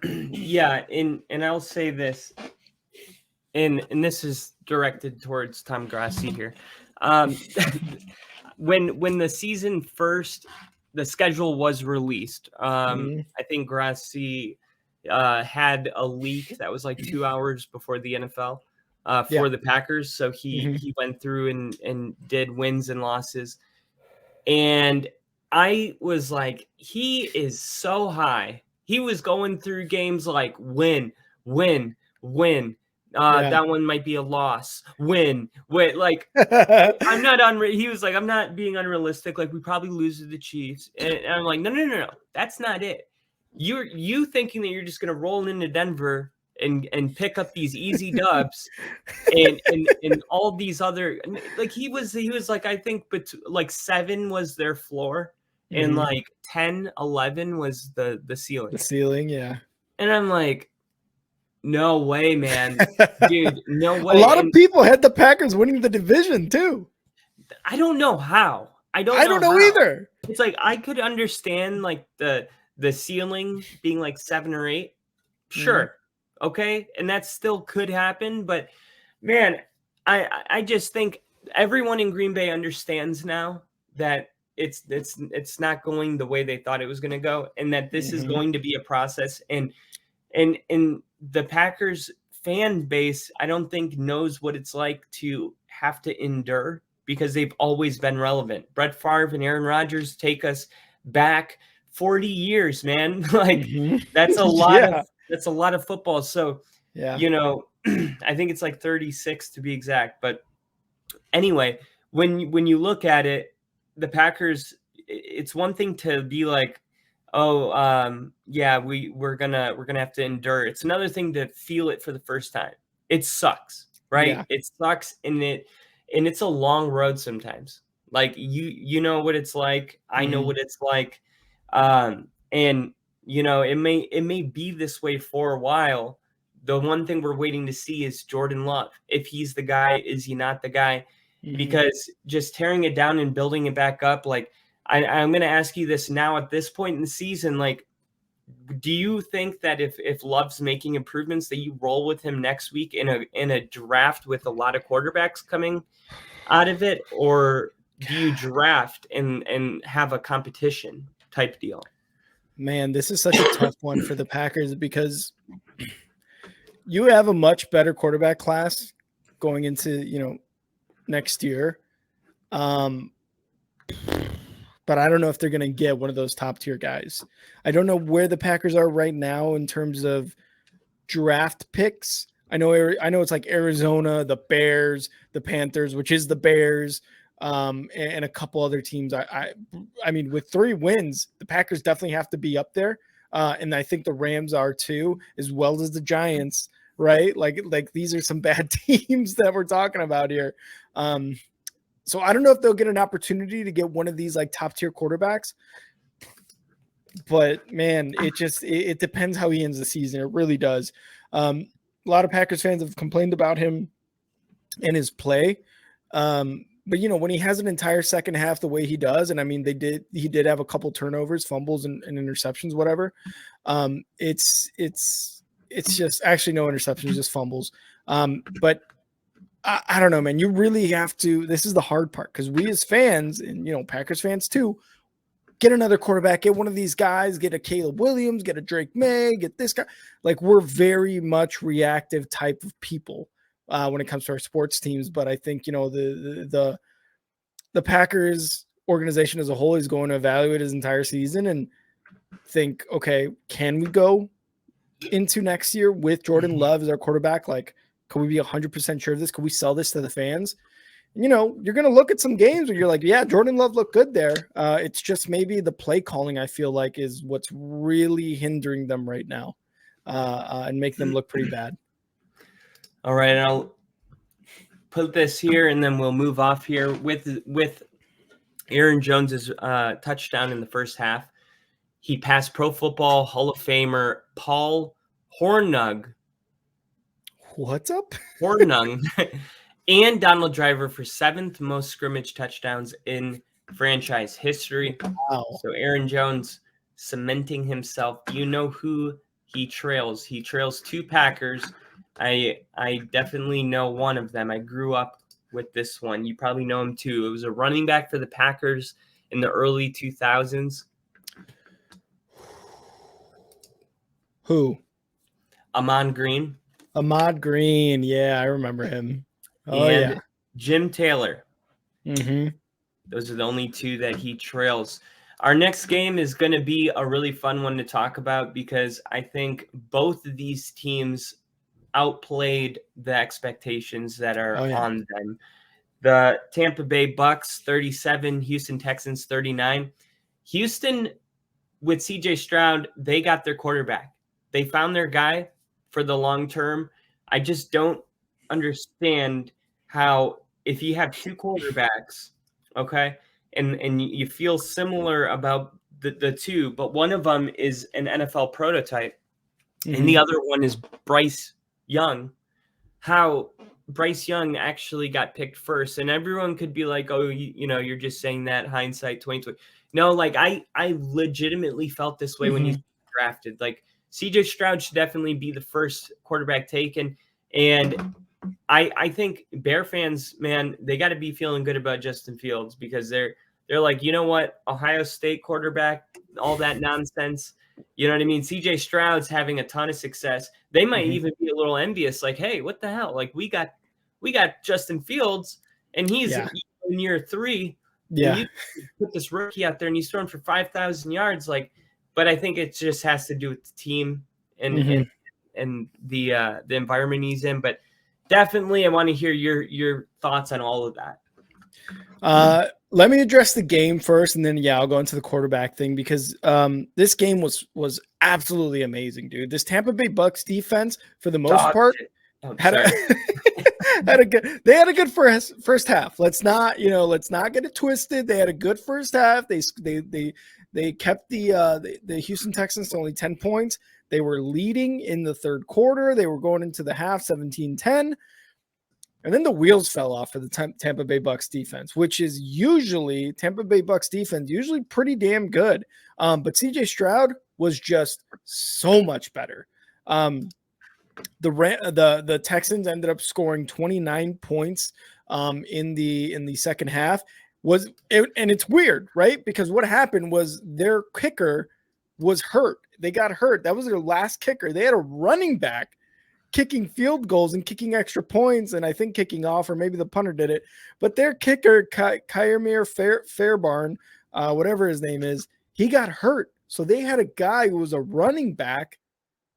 Yeah, and I'll say this, and this is directed towards Tom Grassi here. When the season first, the schedule was released, I think Grassi had a leak that was like 2 hours before the NFL for the Packers. So he went through and did wins and losses. And I was like, he is so high. He was going through games like win. That one might be a loss. Win. Like I'm not he was like, I'm not being unrealistic. Like we probably lose to the Chiefs. And I'm like, no. That's not it. You thinking that you're just gonna roll into Denver and pick up these easy dubs and all these other, like he was like, I think like 7 was their floor and like 10, 11 was the ceiling. The ceiling, yeah. And I'm like, no way, man. Dude, no way. A lot of people had the Packers winning the division too. I don't know how. I don't know either. It's like I could understand like the ceiling being like 7 or 8. Sure. Okay. And that still could happen. But man, I just think everyone in Green Bay understands now that it's not going the way they thought it was going to go, and that this is going to be a process. And the Packers fan base, I don't think knows what it's like to have to endure, because they've always been relevant. Brett Favre and Aaron Rodgers take us back 40 years, man. Like that's a lot of football. So, you know, I think it's like 36 to be exact. But anyway, when you look at it, the Packers, it's one thing to be like, oh, yeah, we're gonna have to endure. It's another thing to feel it for the first time. It sucks, right? Yeah. It sucks, and it's a long road sometimes. Like you know what it's like. I know what it's like. And you know, it may be this way for a while. The one thing we're waiting to see is Jordan Love. If he's the guy, is he not the guy? Because just tearing it down and building it back up, like I'm going to ask you this now at this point in the season, like, do you think that if Love's making improvements, that you roll with him next week in a draft with a lot of quarterbacks coming out of it, or do you draft and have a competition type deal? Man, this is such a tough one for the Packers, because you have a much better quarterback class going into, you know, next year. But I don't know if they're going to get one of those top tier guys. I don't know where the Packers are right now in terms of draft picks. I know it's like Arizona, the Bears, the Panthers, which is the Bears, and a couple other teams. I mean, with 3 wins, the Packers definitely have to be up there. And I think the Rams are too, as well as the Giants, right? Like these are some bad teams that we're talking about here. So I don't know if they'll get an opportunity to get one of these like top tier quarterbacks, but man, it depends how he ends the season. It really does. A lot of Packers fans have complained about him and his play. But you know, when he has an entire second half the way he does, and I mean, he did have a couple turnovers, fumbles and interceptions, whatever. It's just actually no interceptions, just fumbles. But I don't know, man. You really have to. This is the hard part, because we as fans, and you know, Packers fans too, get another quarterback, get one of these guys, get a Caleb Williams, get a Drake May, get this guy. Like, we're very much reactive type of people when it comes to our sports teams. But I think, you know, the Packers organization as a whole is going to evaluate his entire season and think, okay, can we go into next year with Jordan Love as our quarterback? Like, can we be 100% sure of this? Can we sell this to the fans? You know, you're going to look at some games where you're like, yeah, Jordan Love looked good there. It's just maybe the play calling, I feel like, is what's really hindering them right now and making them look pretty bad. All right, I'll put this here, and then we'll move off here with Aaron Jones's touchdown in the first half. He passed Pro Football Hall of Famer Paul Hornung. What's up? Hornung and Donald Driver for 7th most scrimmage touchdowns in franchise history. Wow. So Aaron Jones cementing himself. You know who he trails? He trails 2 Packers. I definitely know one of them. I grew up with this one. You probably know him too. It was a running back for the Packers in the early 2000s. Who? Ahman Green. Ahmad Green. Yeah, I remember him. Oh, and yeah. Jim Taylor. Mm-hmm. Those are the only 2 that he trails. Our next game is going to be a really fun one to talk about, because I think both of these teams outplayed the expectations that are on them. The Tampa Bay Bucs 37, Houston Texans 39. Houston, with CJ Stroud, they got their quarterback. They found their guy for the long term. I just don't understand how, if you have 2 quarterbacks, okay, and you feel similar about the 2, but one of them is an NFL prototype, and the other one is Bryce Young, how Bryce Young actually got picked first, and everyone could be like, oh, you're just saying that hindsight 2020. No, like I legitimately felt this way when he's drafted. Like CJ Stroud should definitely be the first quarterback taken. And I think Bear fans, man, they got to be feeling good about Justin Fields because they're like, you know what, Ohio State quarterback, all that nonsense. You know what I mean? CJ Stroud's having a ton of success. They might even be a little envious, like, hey, what the hell? Like we got Justin Fields, and he's in year 3. Yeah, and you put this rookie out there, and he's throwing for 5,000 yards. Like, but I think it just has to do with the team and the environment he's in. But definitely, I want to hear your thoughts on all of that. Let me address the game first, and then I'll go into the quarterback thing because this game was absolutely amazing, dude. This Tampa Bay Bucs defense, for the most part, had a good first half. Let's not get it twisted. They had a good first half. They kept the Houston Texans to only 10 points. They were leading in the third quarter. They were going into the half 17-10. And then the wheels fell off for the Tampa Bay Bucs defense, which is usually Tampa Bay Bucs defense, usually pretty damn good. But CJ Stroud was just so much better. The Texans ended up scoring 29 points in the second half. And it's weird, right? Because what happened was their kicker was hurt. They got hurt. That was their last kicker. They had a running back kicking field goals and kicking extra points, and I think kicking off, or maybe the punter did it. But their kicker, Kyemir Fairbairn, whatever his name is, he got hurt. So they had a guy who was a running back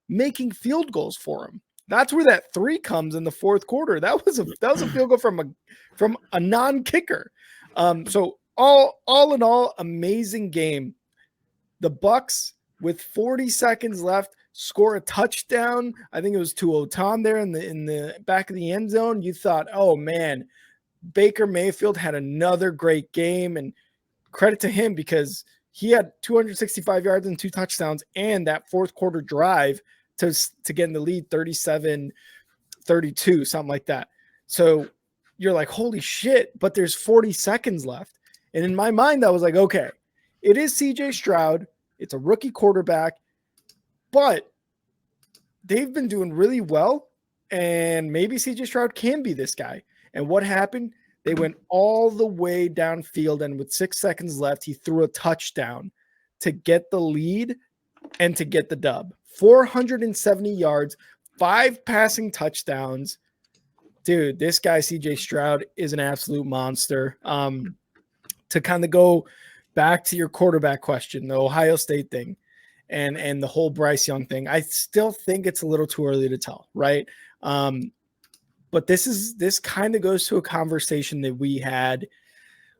making field goals for him. That's where that 3 comes in the fourth quarter. That was a field goal from a non-kicker. So all in all, amazing game. The Bucs, with 40 seconds left, score a touchdown. I think it was to Otan there in the back of the end zone. You thought, oh man, Baker Mayfield had another great game, and credit to him because he had 265 yards and 2 touchdowns, and that fourth quarter drive to get in the lead 37-32, something like that. So you're like, holy shit, but there's 40 seconds left. And in my mind, I was like, okay, it is CJ Stroud. It's a rookie quarterback. But they've been doing really well, and maybe CJ Stroud can be this guy. And what happened? They went all the way downfield, and with 6 seconds left, he threw a touchdown to get the lead and to get the dub. 470 yards, 5 passing touchdowns. Dude, this guy, CJ Stroud, is an absolute monster. To kind of go back to your quarterback question, the Ohio State thing, and the whole Bryce Young thing, I still think it's a little too early to tell, right? But this kind of goes to a conversation that we had,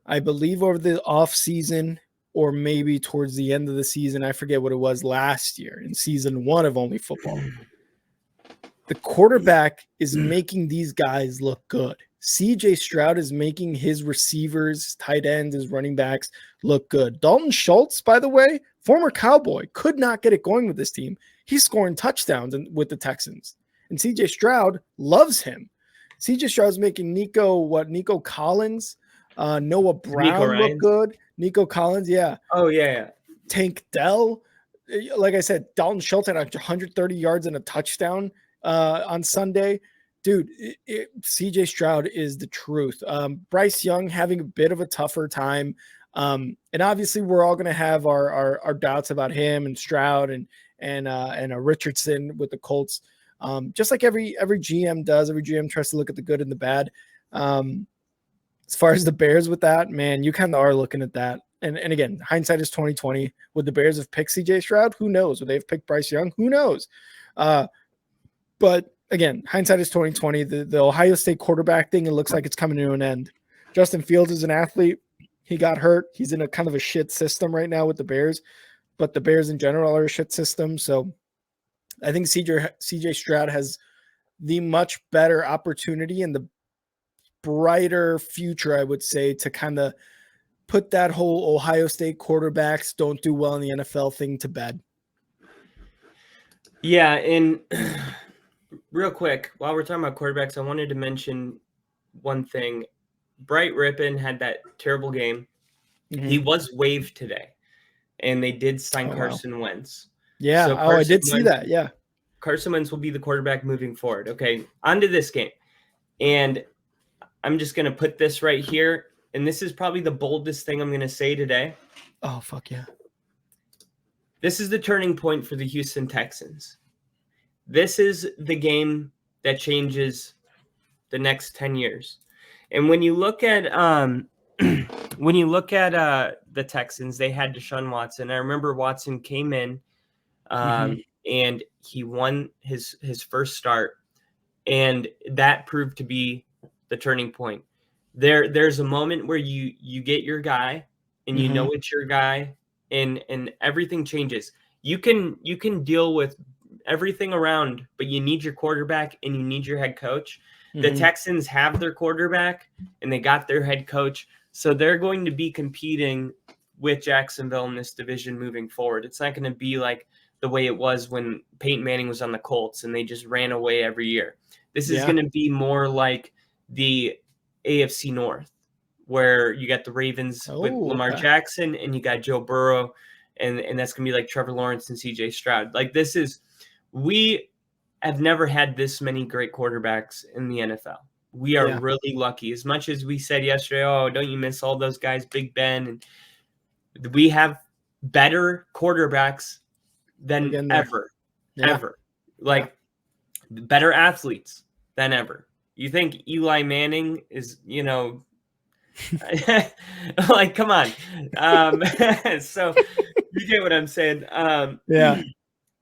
I believe, over the off season, or maybe towards the end of the season. I forget what it was last year in season 1 of Only Football. The quarterback is making these guys look good. CJ Stroud is making his receivers, his tight ends, his running backs look good. Dalton Schultz, by the way, former Cowboy, could not get it going with this team. He's scoring touchdowns with the Texans. And CJ Stroud loves him. CJ Stroud's making Nico Collins, Noah Brown look good. Nico Collins, yeah. Oh, yeah. Tank Dell. Like I said, Dalton Schultz had 130 yards and a touchdown on Sunday. Dude, CJ Stroud is the truth. Bryce Young having a bit of a tougher time. And obviously we're all going to have our doubts about him and Stroud and a Richardson with the Colts. Just like every GM does. Every GM tries to look at the good and the bad. As far as the Bears with that, man, you kind of are looking at that. And again, hindsight is 2020. Would the Bears have picked CJ Stroud? Who knows? Would they have picked Bryce Young? Who knows? But again, hindsight is 2020. The Ohio State quarterback thing, it looks like it's coming to an end. Justin Fields is an athlete. He got hurt. He's in a kind of a shit system right now with the Bears, but the Bears in general are a shit system. So I think CJ Stroud has the much better opportunity and the brighter future, I would say, to kind of put that whole Ohio State quarterbacks don't do well in the NFL thing to bed. Yeah, and real quick, while we're talking about quarterbacks, I wanted to mention one thing. Bright Rippon had that terrible game. Mm-hmm. He was waived today, and they did sign Carson Wentz. Yeah. So I did see that. Yeah. Carson Wentz will be the quarterback moving forward. Okay, on to this game. And I'm just going to put this right here. And this is probably the boldest thing I'm going to say today. Oh, fuck yeah. This is the turning point for the Houston Texans. This is the game that changes the next 10 years. And when you look at the Texans, they had Deshaun Watson. I remember Watson came in and he won his first start, and that proved to be the turning point. There's a moment where you get your guy, and you know it's your guy, and everything changes. You can deal with everything around, but you need your quarterback and you need your head coach. The Texans have their quarterback and they got their head coach, so they're going to be competing with Jacksonville in this division moving forward. It's not going to be like the way it was when Peyton Manning was on the Colts and they just ran away every year. This is going to be more like the AFC North, where you got the Ravens with Lamar Jackson and you got Joe Burrow, and that's going to be like Trevor Lawrence and CJ Stroud. Like we have never had this many great quarterbacks in the NFL. We are really lucky. As much as we said yesterday, oh, don't you miss all those guys, Big Ben? And we have better quarterbacks than ever. Better athletes than ever. You think Eli Manning is, like, come on. So you get what I'm saying. Yeah.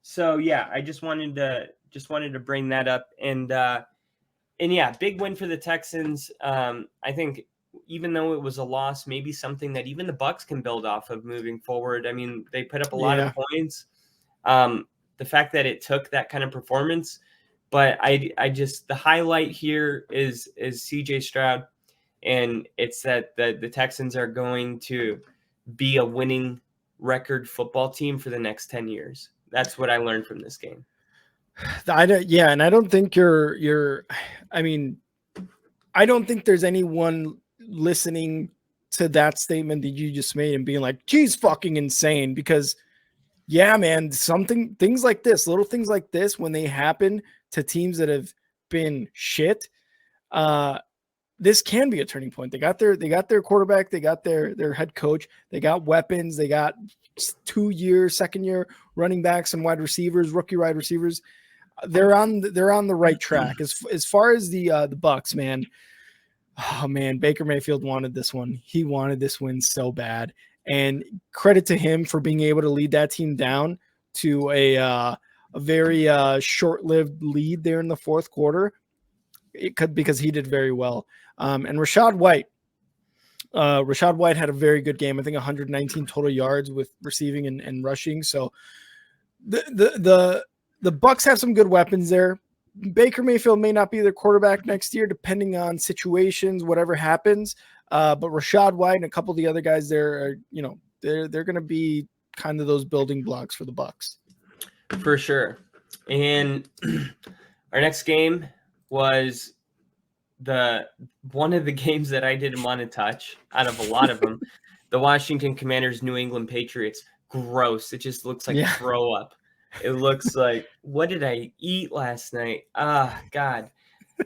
So yeah, I just wanted to bring that up, and yeah, big win for the Texans. I think even though it was a loss, maybe something that even the Bucs can build off of moving forward. I mean, they put up a lot of points. The fact that it took that kind of performance, but I just, the highlight here is CJ Stroud, and it's that the Texans are going to be a winning record football team for the next 10 years. That's what I learned from this game. And I don't think I don't think there's anyone listening to that statement that you just made and being like, geez, fucking insane, because man, things like this, little things like this, when they happen to teams that have been shit, this can be a turning point. They got their quarterback, they got their head coach, they got weapons, they got 2-year, second-year running backs and wide receivers, rookie wide receivers. They're on the right track. As far as the Bucs, man. Oh man, Baker Mayfield wanted this one. He wanted this win so bad, and credit to him for being able to lead that team down to a very short-lived lead there in the fourth quarter. Because he did very well. And Rachaad White had a very good game. I think 119 total yards with receiving and rushing. So the Bucs have some good weapons there. Baker Mayfield may not be their quarterback next year, depending on situations, whatever happens. But Rachaad White and a couple of the other guys there are, they're going to be kind of those building blocks for the Bucs. For sure. And our next game was one of the games that I didn't want to touch out of a lot of them. The Washington Commanders, New England Patriots. Gross. It just looks like throw up. It looks like, what did I eat last night? God.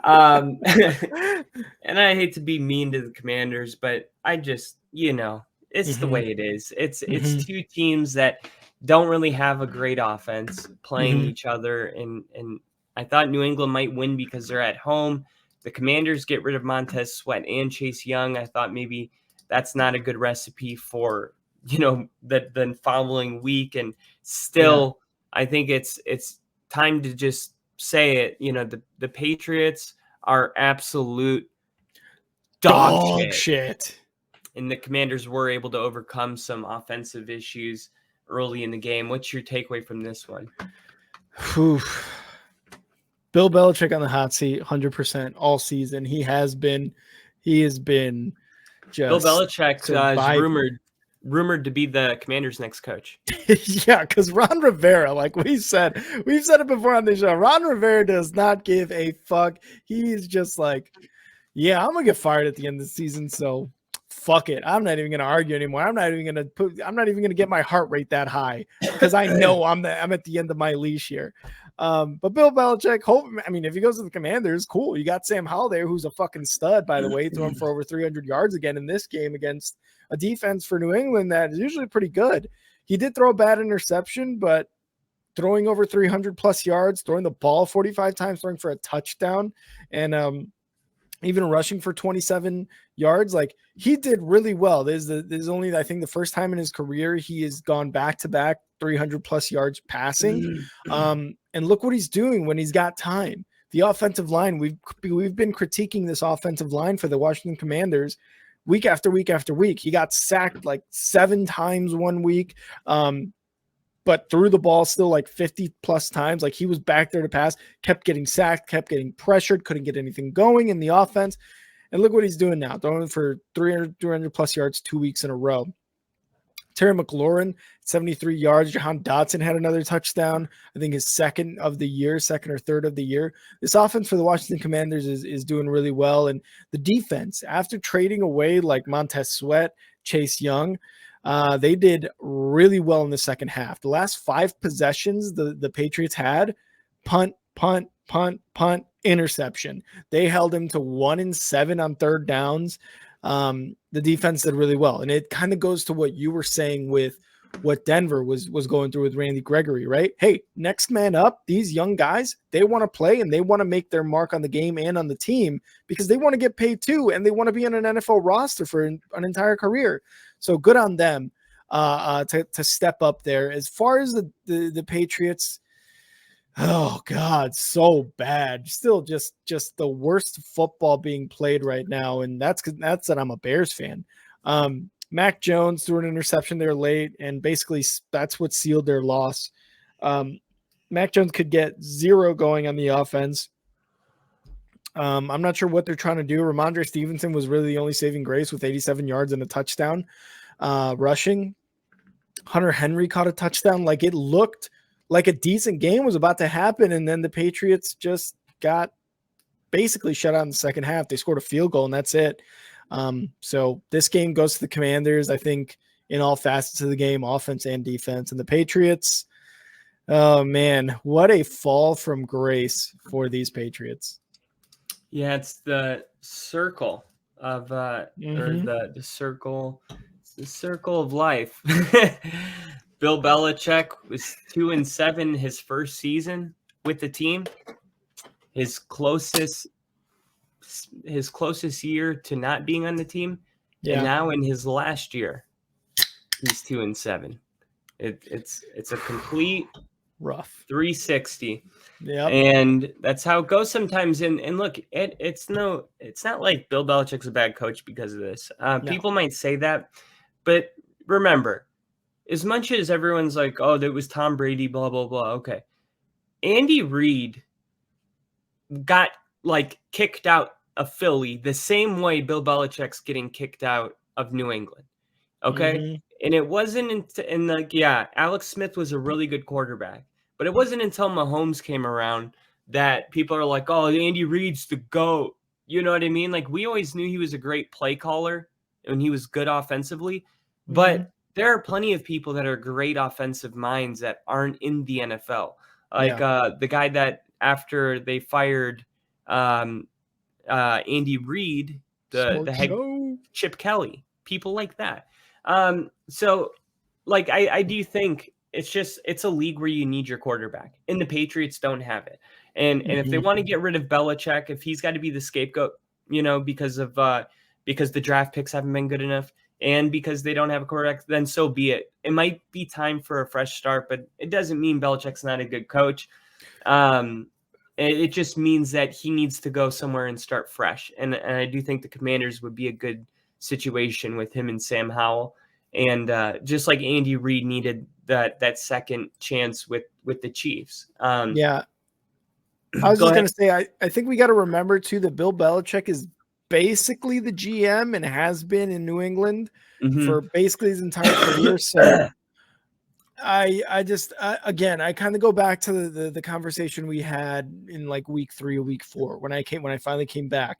And I hate to be mean to the Commanders, but I just, it's the way it is. It's two teams that don't really have a great offense playing each other. And I thought New England might win because they're at home. The Commanders get rid of Montez Sweat and Chase Young. I thought maybe that's not a good recipe for, the following week. And still, I think it's time to just say it. The Patriots are absolute dog shit. And the Commanders were able to overcome some offensive issues early in the game. What's your takeaway from this one? Bill Belichick on the hot seat 100% all season. He has been just Bill Belichick is rumored rumored to be the Commanders' next coach. Yeah, because Ron Rivera, like we've said it before on the show, Ron Rivera does not give a fuck. He's just like, yeah, I'm gonna get fired at the end of the season, so fuck it. I'm not even gonna argue anymore. I'm not even gonna get my heart rate that high because I know I'm at the end of my leash here. But Bill Belichick, if he goes to the Commanders, cool. You got Sam Howell there, who's a fucking stud, by the way, throwing for over 300 yards again in this game against a defense for New England that is usually pretty good. He did throw a bad interception, but throwing over 300 plus yards, throwing the ball 45 times, throwing for a touchdown, and even rushing for 27 yards. Like, he did really well. There's only, I think, the first time in his career he has gone back-to-back 300 plus yards passing. And look what he's doing when he's got time. The offensive line, we've been critiquing this offensive line for the Washington Commanders week after week after week. He got sacked like 7 times one week, but threw the ball still like 50 plus times. Like, he was back there to pass, kept getting sacked, kept getting pressured, couldn't get anything going in the offense. And look what he's doing now, throwing for 300 plus yards 2 weeks in a row. Terry McLaurin, 73 yards. Jahan Dotson had another touchdown. I think his second or third of the year. This offense for the Washington Commanders is doing really well. And the defense, after trading away like Montez Sweat, Chase Young, they did really well in the second half. The last 5 possessions the Patriots had, punt, interception. They held him to 1-7 on third downs. The defense did really well. And it kind of goes to what you were saying with what Denver was going through with Randy Gregory, right? Hey, next man up, these young guys, they want to play and they want to make their mark on the game and on the team because they want to get paid too. And they want to be on an NFL roster for an entire career. So good on them to step up there. As far as the Patriots, oh God, so bad. Still just the worst football being played right now. And that's that I'm a Bears fan. Mac Jones threw an interception there late, and basically that's what sealed their loss. Mac Jones could get 0 going on the offense. I'm not sure what they're trying to do. Ramondre Stevenson was really the only saving grace with 87 yards and a touchdown rushing. Hunter Henry caught a touchdown. Like, it looked like a decent game was about to happen, and then the Patriots just got basically shut out in the second half. They scored a field goal, and that's it. So this game goes to the Commanders, I think, in all facets of the game, offense and defense. And the Patriots, oh man, what a fall from grace for these Patriots. Yeah, it's the circle of or the circle. It's the circle of life. Bill Belichick was 2-7 his first season with the team. His closest year to not being on the team. Yeah. And now in his last year, he's 2-7. It's a complete rough 360. Yeah. And that's how it goes sometimes. And look, it's not like Bill Belichick's a bad coach because of this. No. People might say that, but remember, as much as everyone's like, oh, that was Tom Brady, blah, blah, blah. Okay. Andy Reid got like kicked out of Philly the same way Bill Belichick's getting kicked out of New England. Okay. Mm-hmm. And it wasn't Alex Smith was a really good quarterback, but it wasn't until Mahomes came around that people are like, oh, Andy Reid's the GOAT. You know what I mean? Like, we always knew he was a great play caller and he was good offensively, but there are plenty of people that are great offensive minds that aren't in the NFL. Like the guy that after they fired Andy Reid, the head Chip Kelly, people like that. So like I do think it's a league where you need your quarterback, and the Patriots don't have it. And if they want to get rid of Belichick, if he's got to be the scapegoat, because the draft picks haven't been good enough, and because they don't have a quarterback, then so be it. It might be time for a fresh start, but it doesn't mean Belichick's not a good coach. It just means that he needs to go somewhere and start fresh. And I do think the Commanders would be a good situation with him and Sam Howell. And just like Andy Reid needed that second chance with the Chiefs. I was just going to say, I think we got to remember too that Bill Belichick is basically the GM and has been in New England for Mm-hmm. basically his entire career. So I just again, I kind of go back to the conversation we had in like week 3 or week 4 when I finally came back.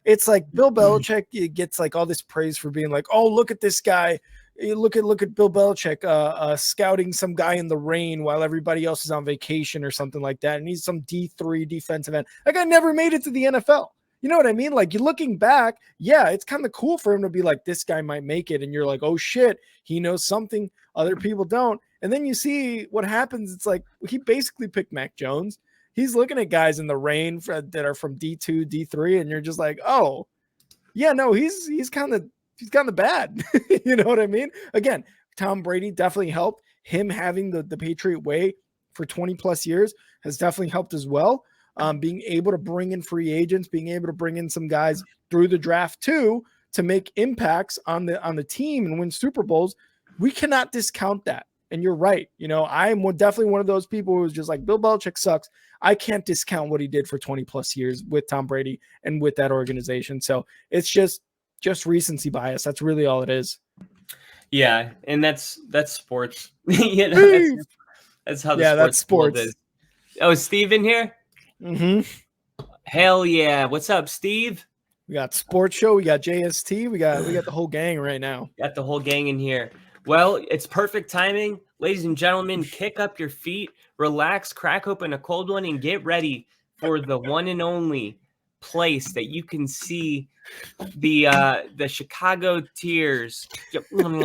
It's like Bill Belichick gets like all this praise for being like, oh, look at this guy. Look at Bill Belichick scouting some guy in the rain while everybody else is on vacation or something like that. And he's some D3 defensive end. That guy never made it to the NFL. You know what I mean? Like, you're looking back, yeah, it's kind of cool for him to be like, this guy might make it. And you're like, oh shit, he knows something other people don't. And then you see what happens. It's like, he basically picked Mac Jones. He's looking at guys in the rain that are from D2, D3, and you're just like, oh, yeah, no, he's kind of bad. You know what I mean? Again, Tom Brady definitely helped. Him having the Patriot way for 20 plus years has definitely helped as well. Being able to bring in free agents, being able to bring in some guys through the draft too to make impacts on the team and win Super Bowls, we cannot discount that. And you're right. You know, I am definitely one of those people who's just like, Bill Belichick sucks. I can't discount what he did for 20 plus years with Tom Brady and with that organization. So it's just recency bias. That's really all it is. Yeah, and that's sports. You know, that's how the sports is. Oh, is Steve in here? Mm-hmm. Hell yeah! What's up, Steve? We got Sports Show. We got JST. We got the whole gang right now. Got the whole gang in here. Well, it's perfect timing, ladies and gentlemen. Kick up your feet, relax, crack open a cold one, and get ready for the one and only place that you can see the Chicago Tears. I'm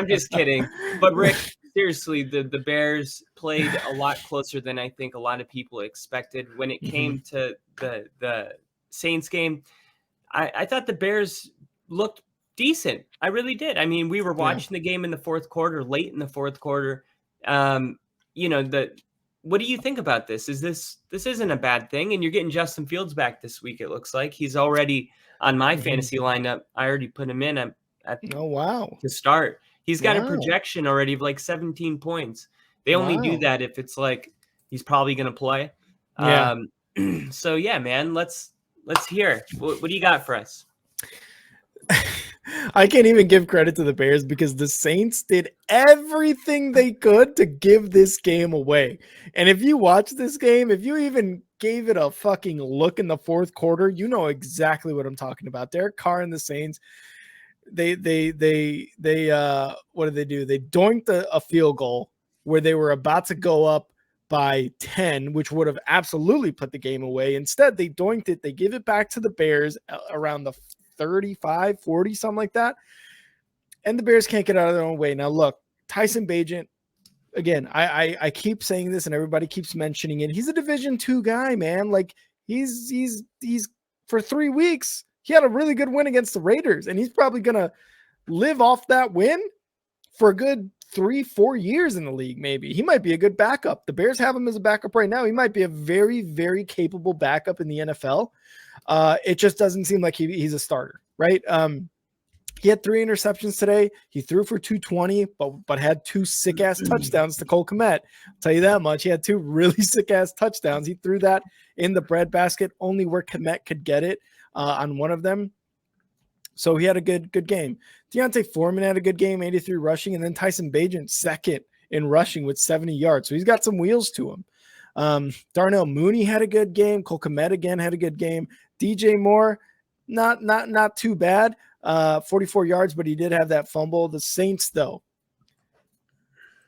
just kidding, but Rick, seriously, the Bears played a lot closer than I think a lot of people expected. When it came to the Saints game, I thought the Bears looked decent. I really did. I mean, we were watching the game in the fourth quarter, late in the fourth quarter. You know, what do you think about this? This isn't a bad thing, and you're getting Justin Fields back this week. It looks like he's already on my fantasy lineup. I already put him in to start. He's got a projection already of like 17 points. They only do that if it's like he's probably going to play. Yeah. So yeah, man, let's hear. What do you got for us? I can't even give credit to the Bears because the Saints did everything they could to give this game away. And if you watch this game, if you even gave it a fucking look in the fourth quarter, you know exactly what I'm talking about. Derek Carr and the Saints, they what did they do? They doinked a field goal where they were about to go up by 10, which would have absolutely put the game away. Instead, they doinked it. They give it back to the Bears around the 35, 40, something like that. And the Bears can't get out of their own way. Now, look, Tyson Bagent, again, I keep saying this and everybody keeps mentioning it. He's a Division II guy, man. Like, he's for 3 weeks, he had a really good win against the Raiders, and he's probably going to live off that win for a good 3-4 years in the league. Maybe he might be a good backup. The Bears have him as a backup right now. He might be a very, very capable backup in the NFL. It just doesn't seem like he's a starter, right? He had 3 interceptions today. He threw for 220, but had 2 sick-ass touchdowns to Cole Kmet. I'll tell you that much. He had 2 really sick-ass touchdowns. He threw that in the breadbasket, only where Kmet could get it on one of them. So he had a good game. Deontay Foreman had a good game, 83 rushing, and then Tyson Bagent second in rushing with 70 yards. So he's got some wheels to him. Darnell Mooney had a good game. Cole Kmet again had a good game. DJ Moore, not too bad. 44 yards, but he did have that fumble. The Saints, though,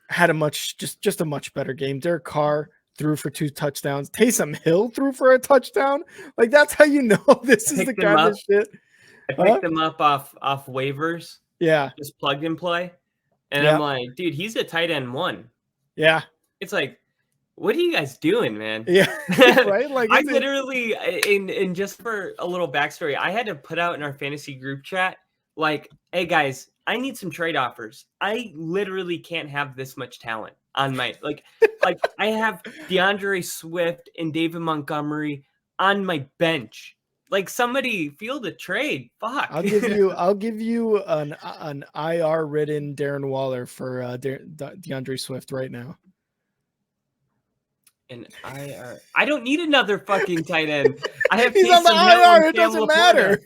had a much better game. Derek Carr threw for 2 touchdowns. Taysom Hill threw for a touchdown. Like, that's how you know this is the kind of shit. I picked him up off waivers. Yeah. Just plug and play. And I'm like, dude, he's a tight end 1. Yeah. It's like, what are you guys doing, man? Yeah. Right? Like, I literally, and just for a little backstory, I had to put out in our fantasy group chat, like, hey guys, I need some trade offers. I literally can't have this much talent on my, like I have DeAndre Swift and David Montgomery on my bench. Like, somebody field a trade. Fuck. I'll give you an IR ridden Darren Waller for DeAndre Swift right now. and I don't need another fucking tight end. I have He's on the Taysom Hill IR. and It Sam doesn't Laporta.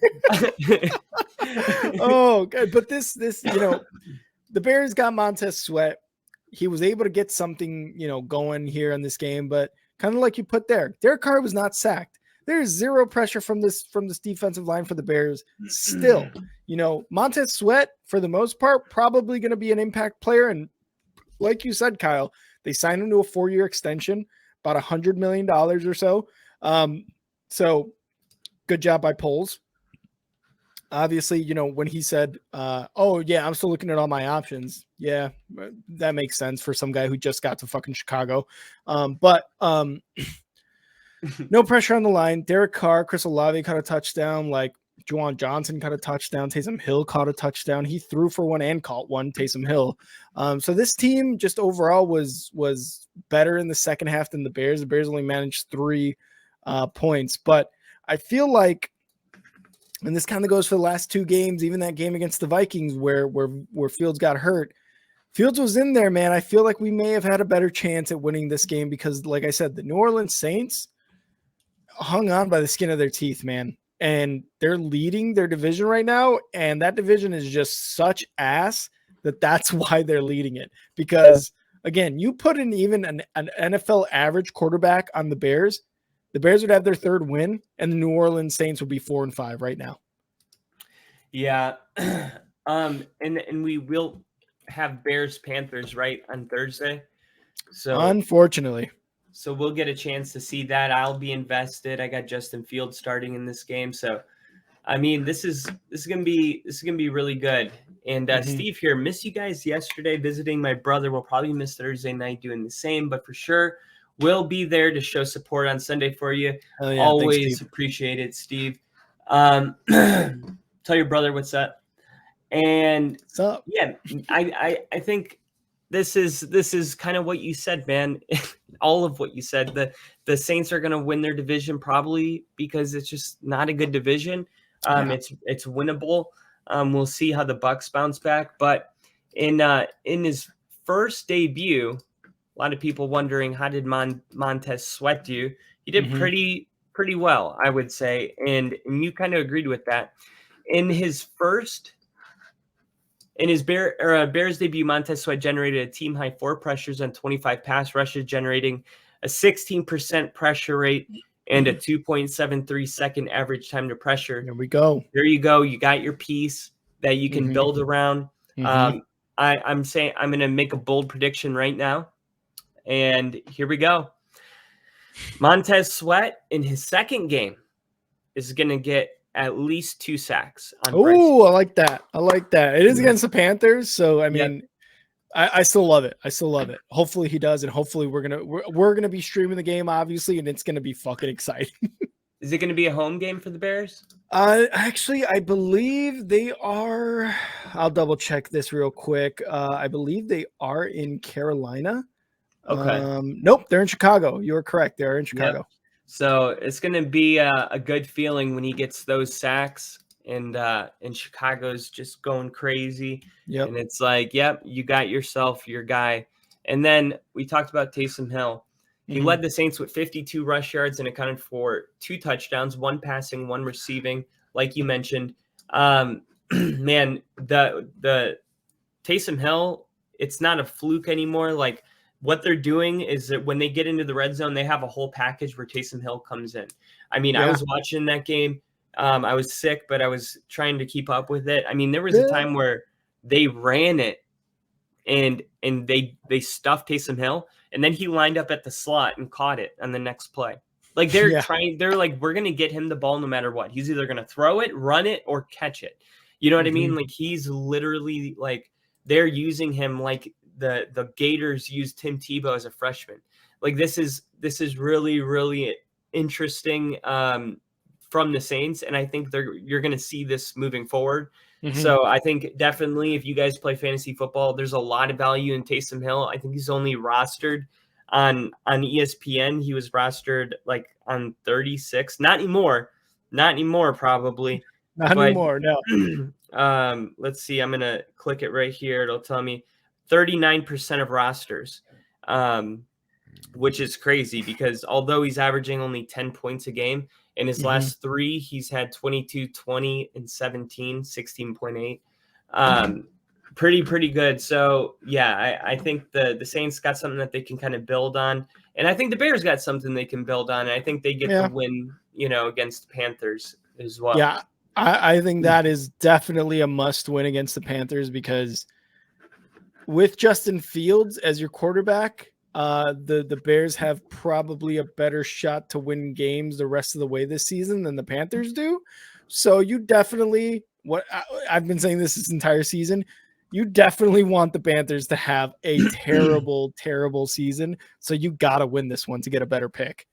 matter. Oh, good. But this, the Bears got Montez Sweat. He was able to get something, going here in this game, but kind of like you put there, Derek Carr was not sacked. There's zero pressure from this defensive line for the Bears. Still, Montez Sweat, for the most part, probably going to be an impact player. And like you said, Kyle, they signed him to a 4-year extension, about $100 million or so. So good job by Poles. Obviously, when he said, oh, yeah, I'm still looking at all my options. Yeah, that makes sense for some guy who just got to fucking Chicago. But no pressure on the line. Derek Carr, Chris Olave caught a touchdown. Like Juwan Johnson caught a touchdown. Taysom Hill caught a touchdown. He threw for one and caught one, Taysom Hill. So this team just overall was better in the second half than the Bears. The Bears only managed 3 points. But I feel like, and this kind of goes for the last 2 games, even that game against the Vikings where Fields got hurt. Fields was in there, man. I feel like we may have had a better chance at winning this game because, like I said, the New Orleans Saints hung on by the skin of their teeth, man. And they're leading their division right now. And that division is just such ass that's why they're leading it. Because, again, you put in even an NFL average quarterback on the Bears would have their 3rd win, and the New Orleans Saints would be 4-5 right now. Yeah. And we will have Bears Panthers right on Thursday. So unfortunately. So we'll get a chance to see that. I'll be invested. I got Justin Fields starting in this game. So I mean, this is gonna be really good. And Steve here, miss you guys yesterday visiting my brother. We'll probably miss Thursday night doing the same, but for sure we'll be there to show support on Sunday for you. Yeah, always thanks, appreciate it, Steve. Tell your brother what's up. And what's up? Yeah, I think this is kind of what you said, man. All of what you said. The Saints are going to win their division probably because it's just not a good division. It's winnable. We'll see how the Bucs bounce back. But in his first debut, a lot of people wondering how did Montez Sweat do? He did pretty well, I would say, and you kind of agreed with that. In his Bears debut, Montez Sweat generated a team-high 4 pressures and 25 pass rushes, generating a 16% pressure rate and a 2.73 second average time to pressure. There we go. There you go. You got your piece that you can build around. I'm saying I'm going to make a bold prediction right now, and here we go. Montez Sweat in his second game is going to get at least 2 sacks. Oh, I like that. It is against the Panthers, so I mean, I still love it. Hopefully he does, and hopefully we're gonna be streaming the game, obviously, and it's gonna be fucking exciting. Is it gonna be a home game for the Bears? Actually, I believe they are. I'll double check this real quick. I believe they are in Carolina. Okay. Nope, they're in Chicago. You're correct. They're in Chicago. Yep. So it's going to be a good feeling when he gets those sacks and Chicago's just going crazy. Yep. And it's like, yep, you got yourself your guy. And then we talked about Taysom Hill. He led the Saints with 52 rush yards and accounted for 2 touchdowns, 1 passing, 1 receiving, like you mentioned. Man, the Taysom Hill, it's not a fluke anymore. Like, what they're doing is that when they get into the red zone, they have a whole package where Taysom Hill comes in. I mean, I was watching that game. I was sick, but I was trying to keep up with it. I mean, there was a time where they ran it and they stuffed Taysom Hill, and then he lined up at the slot and caught it on the next play. Like they're like, we're going to get him the ball no matter what. He's either going to throw it, run it, or catch it. You know what I mean? Like he's literally like, they're using him like the Gators used Tim Tebow as a freshman. Like this is really, really interesting from the Saints. And I think you're going to see this moving forward. So I think definitely if you guys play fantasy football, there's a lot of value in Taysom Hill. I think he's only rostered on ESPN. He was rostered like on 36. Not anymore, probably. Not anymore, no. Let's see. I'm going to click it right here. It'll tell me 39% of rosters. which is crazy because although he's averaging only 10 points a game, in his last 3, he's had 22, 20, and 17, 16.8. Pretty good. So, yeah, I think the Saints got something that they can kind of build on. And I think the Bears got something they can build on. And I think they get the win, against the Panthers as well. Yeah, I think that is definitely a must win against the Panthers because with Justin Fields as your quarterback, the Bears have probably a better shot to win games the rest of the way this season than the Panthers do. So you definitely, I've been saying this entire season, you definitely want the Panthers to have a terrible, terrible season. So you got to win this one to get a better pick.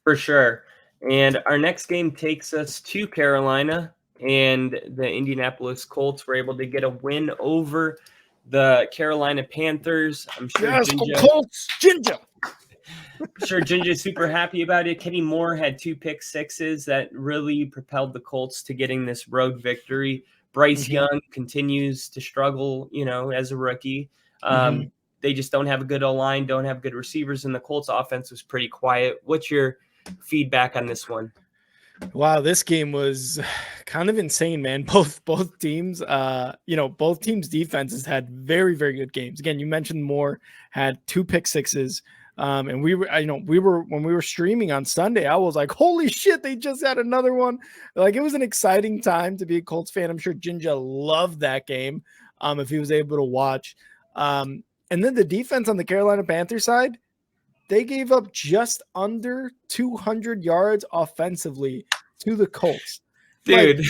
For sure. And our next game takes us to Carolina, and the Indianapolis Colts were able to get a win over the Carolina Panthers. I'm sure Colts, Ginger. I'm sure Ginger's super happy about it. Kenny Moore had 2 pick sixes that really propelled the Colts to getting this road victory. Bryce Young continues to struggle, as a rookie. They just don't have a good O-line, don't have good receivers, and the Colts offense was pretty quiet. What's your feedback on this one? Wow, this game was kind of insane, man. Both teams, both teams' defenses had very, very good games. Again, you mentioned Moore had 2 pick sixes. And we were when we were streaming on Sunday, I was like, holy shit, they just had another one. Like, it was an exciting time to be a Colts fan. I'm sure Ginger loved that game. If he was able to watch. And then the defense on the Carolina Panthers side, they gave up just under 200 yards offensively to the Colts. Dude, like,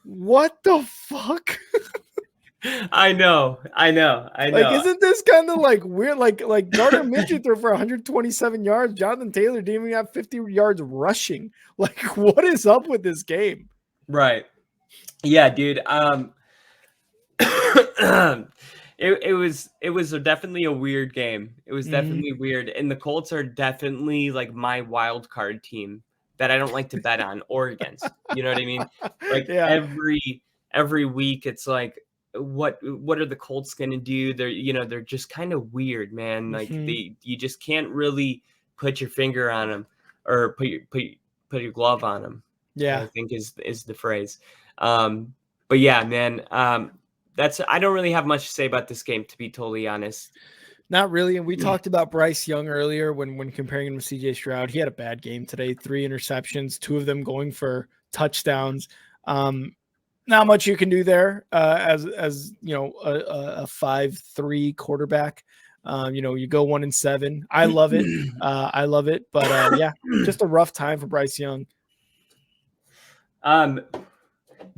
what the fuck? I know. Like, isn't this kind of like weird? Like Gardner Minshew threw for 127 yards. Jonathan Taylor didn't even have 50 yards rushing. Like, what is up with this game? Right. Yeah, dude. It was definitely a weird game. It was definitely weird. And the Colts are definitely like my wild card team that I don't like to bet on or against. You know what I mean? Like every week it's like, what are the Colts gonna do? They're just kind of weird, man. Like you just can't really put your finger on them or put your glove on them. Yeah, I think is the phrase. But yeah, man. I don't really have much to say about this game, to be totally honest. Not really. And we talked about Bryce Young earlier when comparing him to CJ Stroud. He had a bad game today, 3 interceptions, 2 of them going for touchdowns. Not much you can do there as a 5-3 quarterback. You go 1-7. I love it. But yeah, just a rough time for Bryce Young.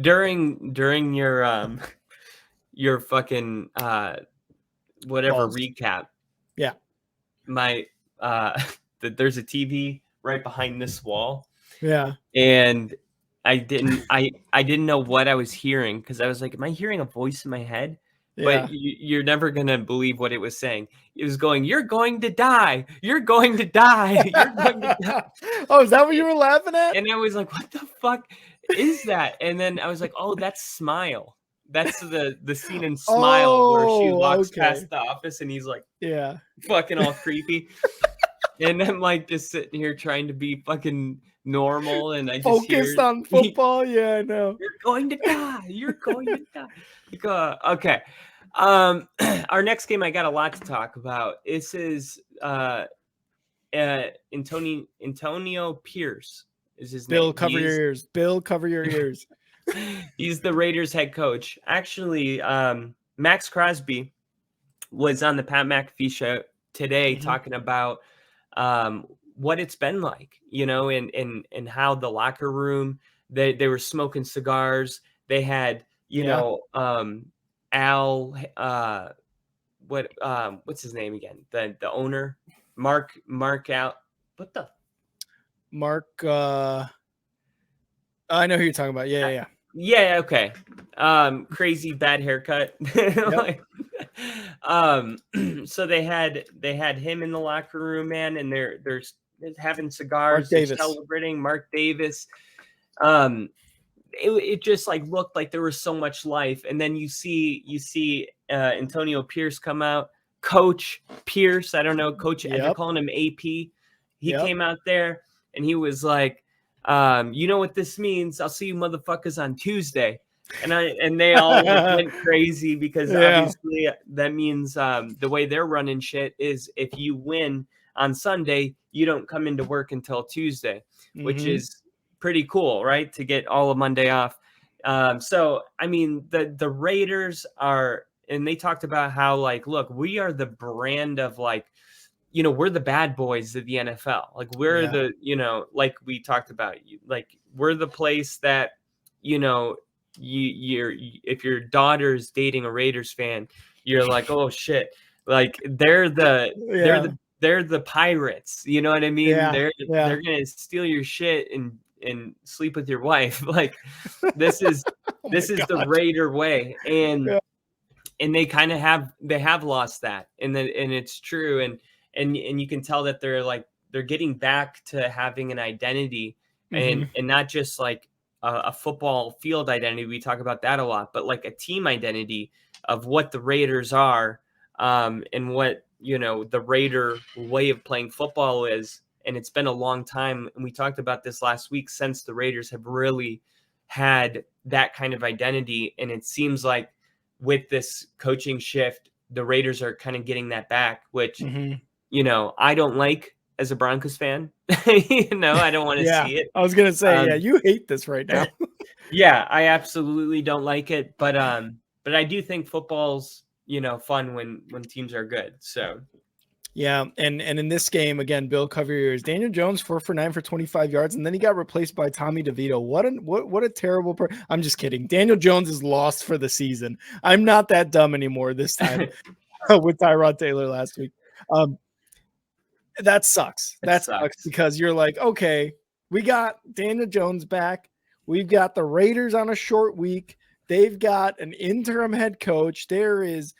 During your fucking whatever recap. Yeah. There's a TV right behind this wall. Yeah. And I didn't know what I was hearing because I was like, am I hearing a voice in my head? Yeah. But you're never going to believe what it was saying. It was going, you're going to die. You're going to die. You're going to die. Oh, is that what you were laughing at? And I was like, what the fuck is that? And then I was like, oh, that's Smile. That's the scene in Smile where she walks past the office and he's like, yeah, fucking all creepy. And I'm like just sitting here trying to be fucking normal, and I just focused on football. Yeah, I know. You're going to die. You're going to die. Okay. Our next game, I got a lot to talk about. This is Antonio Pierce is his name. Bill, cover your ears. Bill, cover your ears. He's the Raiders head coach. Actually, Max Crosby was on the Pat McAfee show today talking about what it's been like, and how the locker room, they were smoking cigars. They had, Al, what's his name again? The owner, Mark Al, what the? Mark, I know who you're talking about. Yeah. Yeah. Okay. Crazy bad haircut. Yep. So they had him in the locker room, man, and they're having cigars, they're celebrating Mark Davis. It just like looked like there was so much life, and then you see Antonio Pierce come out, Coach Pierce. I don't know, Coach. They're Yep. calling him AP. He Yep. came out there and he was like, you know what this means? I'll see you motherfuckers on Tuesday. And they all went crazy because obviously that means the way they're running shit is if you win on Sunday, you don't come into work until Tuesday, which is pretty cool, right? To get all of Monday off. So, I mean, the Raiders are, and they talked about how, like, look, we are the brand of, like, you know, we're the bad boys of the NFL. Like, we're the, you know, like we talked about, like, we're the place that, you know, if your daughter's dating a Raiders fan, you're like, oh shit, like they're the pirates. You know what I mean? They're gonna steal your shit and sleep with your wife. Like this is the Raider way, and they kind of have lost that, and it's true, and you can tell that they're getting back to having an identity, and not just like a football field identity. We talk about that a lot, but like a team identity of what the Raiders are, and what, you know, the Raider way of playing football is. And it's been a long time, and we talked about this last week, since the Raiders have really had that kind of identity. And it seems like with this coaching shift, the Raiders are kind of getting that back, which, you know, I don't like as a Broncos fan. You know, I don't want to see it. I was going to say, you hate this right now. Yeah, I absolutely don't like it. But I do think football's, you know, fun when teams are good. So. Yeah, and in this game, again, Bill, cover your ears. Daniel Jones, 4 for 9 for 25 yards, and then he got replaced by Tommy DeVito. What a terrible I'm just kidding. Daniel Jones is lost for the season. I'm not that dumb anymore this time with Tyrod Taylor last week. That sucks. That sucks because you're like, okay, we got Daniel Jones back. We've got the Raiders on a short week. They've got an interim head coach. There is,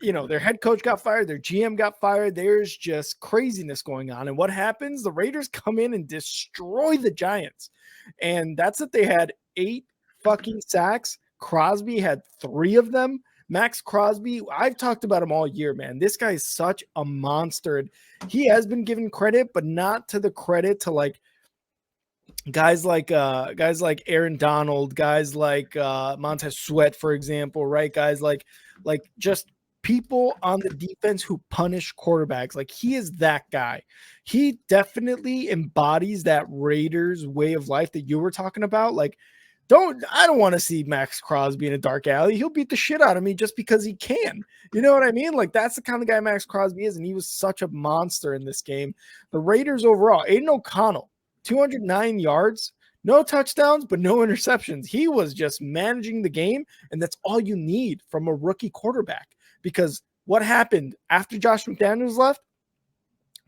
you know, their head coach got fired. Their GM got fired. There's just craziness going on. And what happens? The Raiders come in and destroy the Giants. And that's that they had 8 fucking sacks. Crosby had 3 of them. Max Crosby, I've talked about him all year, man. This guy is such a monster. He has been given credit, but not to the credit to like guys like Aaron Donald, guys like Montez Sweat, for example, right? Guys like just people on the defense who punish quarterbacks. Like he is that guy. He definitely embodies that Raiders way of life that you were talking about. Like, I don't want to see Max Crosby in a dark alley. He'll beat the shit out of me just because he can. You know what I mean? Like that's the kind of guy Max Crosby is, and he was such a monster in this game. The Raiders overall, Aiden O'Connell, 209 yards, no touchdowns, but no interceptions. He was just managing the game, and that's all you need from a rookie quarterback. Because what happened after Josh McDaniels left?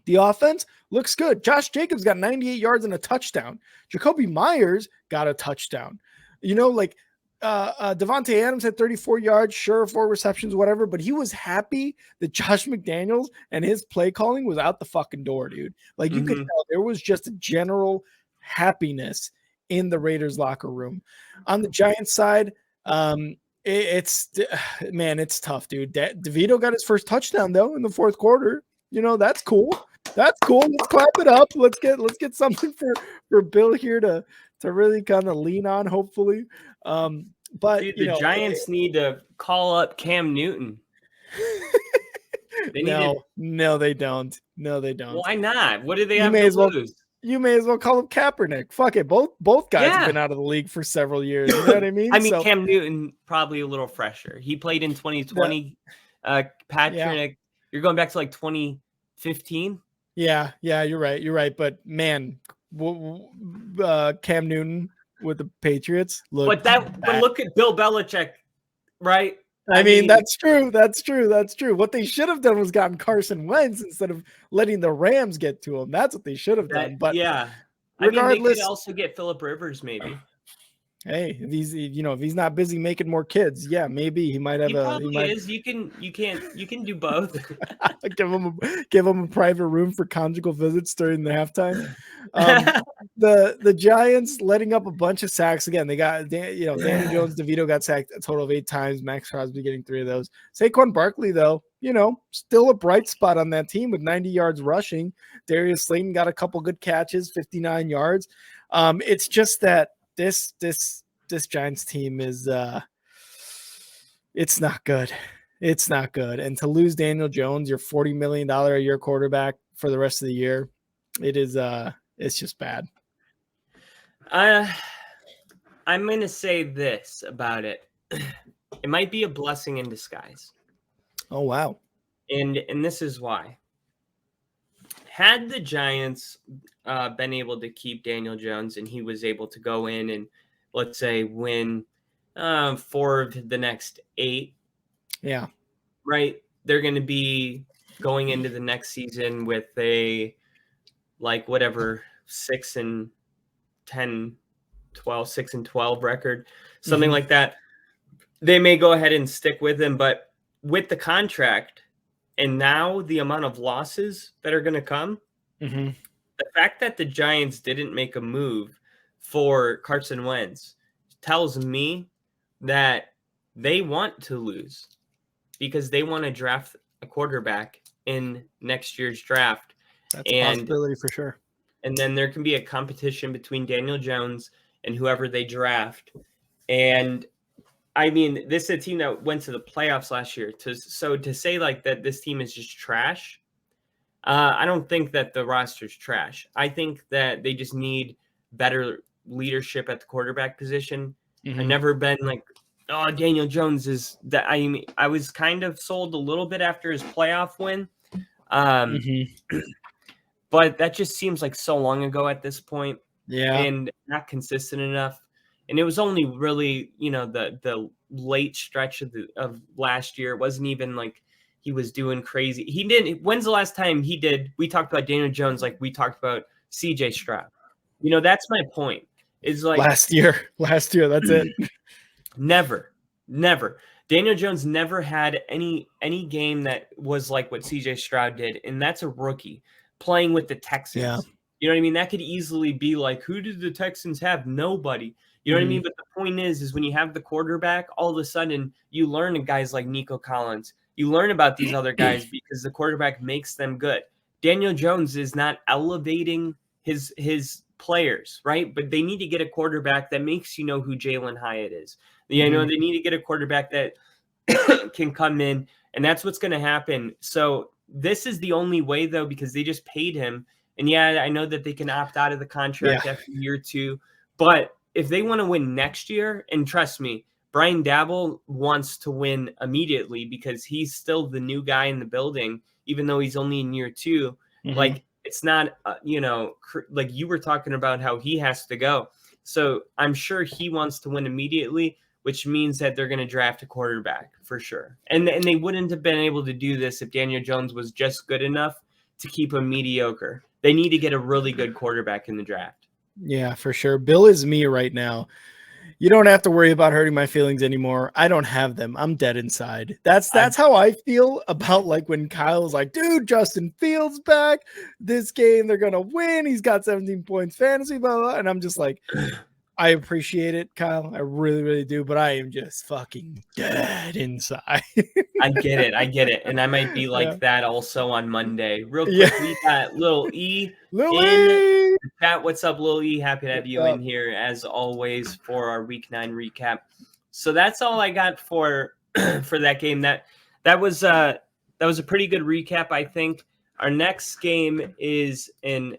The offense looks good. Josh Jacobs got 98 yards and a touchdown. Jacoby Myers got a touchdown. You know, like Devontae Adams had 34 yards, sure, 4 receptions, whatever, but he was happy that Josh McDaniels and his play calling was out the fucking door, dude. Like you could tell there was just a general happiness in the Raiders locker room. On the Giants side, it's tough, dude. DeVito got his first touchdown though in the 4th quarter. You know, that's cool. That's cool. Let's clap it up. Let's get something for Bill here to really kind of lean on, hopefully. But dude, the Giants need to call up Cam Newton. No, they don't. No, they don't. Why not? What do they have to lose? You may as well call him Kaepernick. Fuck it. Both guys have been out of the league for several years. You know what I mean? I mean, Cam Newton probably a little fresher. He played in 2020. Patrick, you're going back to like 2015. Yeah, you're right. But man, Cam Newton with the Patriots. Look at Bill Belichick, right? I mean, that's true. What they should have done was gotten Carson Wentz instead of letting the Rams get to him. That's what they should have done. But yeah, regardless, I mean, they could also get Phillip Rivers, maybe. Hey, if he's not busy making more kids, yeah, maybe he might have. You can do both. give him a private room for conjugal visits during the halftime. the Giants letting up a bunch of sacks again. They got Daniel Jones, DeVito got sacked a total of 8 times. Max Crosby getting 3 of those. Saquon Barkley though, still a bright spot on that team with 90 yards rushing. Darius Slayton got a couple good catches, 59 yards. It's just that this Giants team is it's not good. It's not good. And to lose Daniel Jones, your $40 million a year quarterback for the rest of the year, it's just bad. I'm going to say this about it. It might be a blessing in disguise. Oh, wow. And this is why. Had the Giants been able to keep Daniel Jones and he was able to go in and, let's say, win 4 of the next 8. Yeah. Right. They're going to be going into the next season with a 6 and 10, 12, 6 and 12 record, something like that. They may go ahead and stick with him, but with the contract and now the amount of losses that are going to come, the fact that the Giants didn't make a move for Carson Wentz tells me that they want to lose because they want to draft a quarterback in next year's draft. That's a possibility for sure. And then there can be a competition between Daniel Jones and whoever they draft. And I mean, this is a team that went to the playoffs last year. So to say like that this team is just trash, I don't think that the roster's trash. I think that they just need better leadership at the quarterback position. I've never been like, oh, Daniel Jones is that. I mean, I was kind of sold a little bit after his playoff win. But that just seems like so long ago at this point. Yeah. And not consistent enough. And it was only really, the late stretch of last year. It wasn't even like he was doing crazy. He didn't. When's the last time he did? We talked about Daniel Jones like we talked about CJ Stroud. That's my point. Is like last year. That's it. Never. Daniel Jones never had any game that was like what CJ Stroud did. And that's a rookie playing with the Texans. Yeah. You know what I mean? That could easily be like, who did the Texans have? Nobody. You know what I mean? But the point is when you have the quarterback, all of a sudden you learn guys like Nico Collins. You learn about these other guys because the quarterback makes them good. Daniel Jones is not elevating his players, right? But they need to get a quarterback that makes you know who Jalen Hyatt is. They need to get a quarterback that can come in, and that's what's going to happen. So this is the only way, though, because they just paid him. And, yeah, I know that they can opt out of the contract after year 2. But if they want to win next year, and trust me, Brian Daboll wants to win immediately because he's still the new guy in the building, even though he's only in year 2. Like, it's not, like you were talking about how he has to go. So I'm sure he wants to win immediately, which means that they're going to draft a quarterback for sure. And they wouldn't have been able to do this if Daniel Jones was just good enough to keep him mediocre. They need to get a really good quarterback in the draft. Yeah, for sure. Bill is me right now. You don't have to worry about hurting my feelings anymore. I don't have them. I'm dead inside. That's how I feel about like when Kyle's like, dude, Justin Fields back. This game, they're going to win. He's got 17 points fantasy, blah, blah, blah. And I'm just like, I appreciate it, Kyle. I really, really do. But I am just fucking dead inside. I get it. And I might be like that also on Monday. Real quick, we got Lil E. in chat. What's up, Lil E? Happy to have you in here as always for our Week 9 recap. So that's all I got for that game. That was a pretty good recap, I think. Our next game is an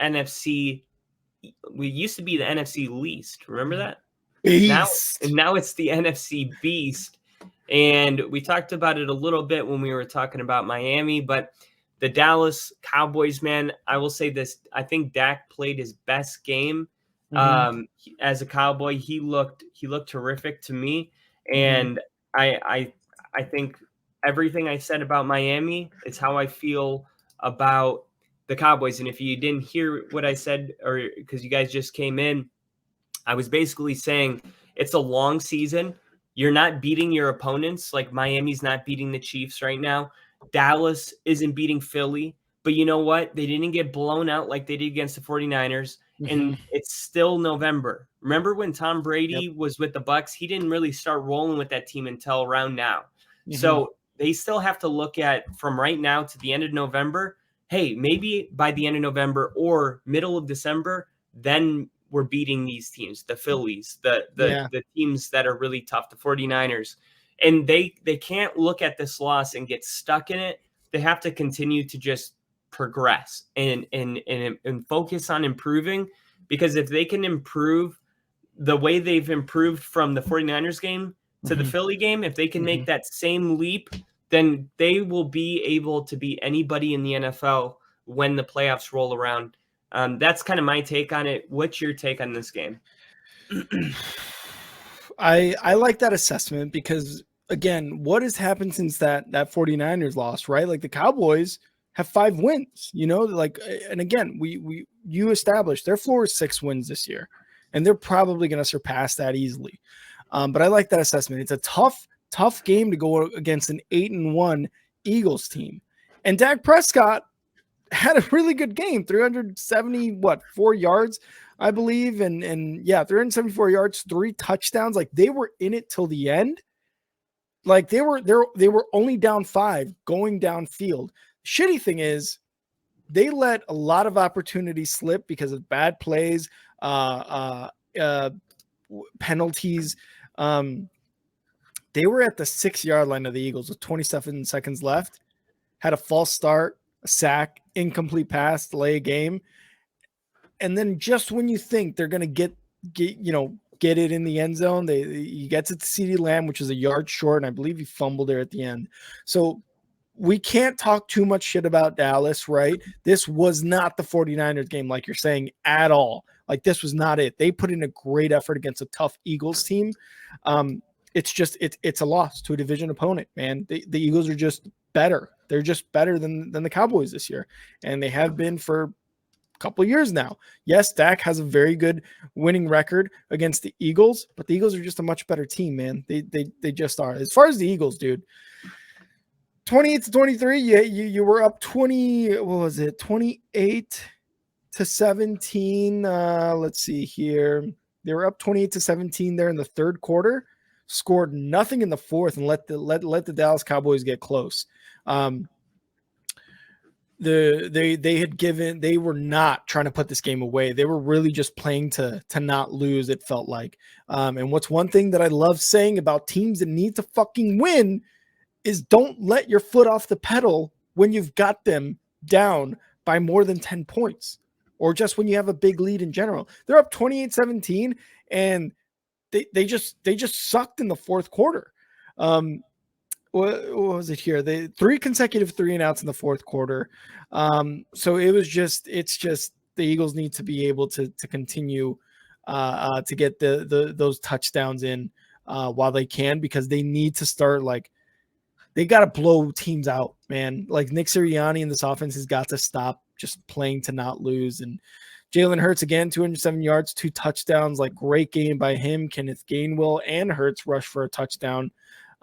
NFC. We used to be the NFC least. Remember that? Beast. Now it's the NFC beast. And we talked about it a little bit when we were talking about Miami, but the Dallas Cowboys, man, I will say this. I think Dak played his best game as a Cowboy. He looked terrific to me. And I think everything I said about Miami is how I feel about the Cowboys. And if you didn't hear what I said, or because you guys just came in, I was basically saying it's a long season. You're not beating your opponents. Like Miami's not beating the Chiefs right now. Dallas isn't beating Philly. But you know what? They didn't get blown out like they did against the 49ers. and it's still November. Remember when Tom Brady was with the Bucs? He didn't really start rolling with that team until around now. So they still have to look at from right now to the end of November. Hey, maybe by the end of November or middle of December, then we're beating these teams, the Phillies, the teams that are really tough, the 49ers. And they can't look at this loss and get stuck in it. They have to continue to just progress and focus on improving, because if they can improve the way they've improved from the 49ers game to the Philly game, if they can make that same leap, then they will be able to beat anybody in the NFL when the playoffs roll around. That's kind of my take on it. What's your take on this game? I like that assessment because, again, what has happened since that 49ers loss, right? Like the Cowboys have 5 wins, like, and again, you established their floor is 6 wins this year, and they're probably going to surpass that easily. But I like that assessment. It's a tough game to go against an 8-1 Eagles team. And Dak Prescott had a really good game, 374 yards, I believe. And 374 yards, 3 touchdowns. Like they were in it till the end. Like they were only down 5 going downfield. Shitty thing is they let a lot of opportunities slip because of bad plays, penalties. They were at the 6-yard line of the Eagles with 27 seconds left, had a false start, a sack, incomplete pass, delay a game. And then just when you think they're going to get it in the end zone, he gets it to CeeDee Lamb, which is a yard short, and I believe he fumbled there at the end. So we can't talk too much shit about Dallas, right? This was not the 49ers game, like you're saying, at all. Like this was not it. They put in a great effort against a tough Eagles team. It's a loss to a division opponent, man. The Eagles are just better. They're just better than the Cowboys this year, and they have been for a couple of years now. Yes, Dak has a very good winning record against the Eagles, but the Eagles are just a much better team, man. They just are. As far as the Eagles, dude, 28-23. You were up 20. What was it? 28-17. Let's see here. They were up 28-17 there in the third quarter. Scored nothing in the fourth and let the Dallas Cowboys get close. They were not trying to put this game away. They were really just playing to not lose, it felt like. And what's one thing that I love saying about teams that need to fucking win is don't let your foot off the pedal when you've got them down by more than 10 points or just when you have a big lead in general. They're up 28-17 and they just sucked in the fourth quarter. What was it here? 3 consecutive 3-and-outs in the fourth quarter. So it's just the Eagles need to be able to continue to get those touchdowns in while they can, because they need to start, like, they got to blow teams out, man. Like Nick Sirianni in this offense has got to stop just playing to not lose. And Jalen Hurts again, 207 yards, 2 touchdowns, like great game by him. Kenneth Gainwell and Hurts rushed for a touchdown.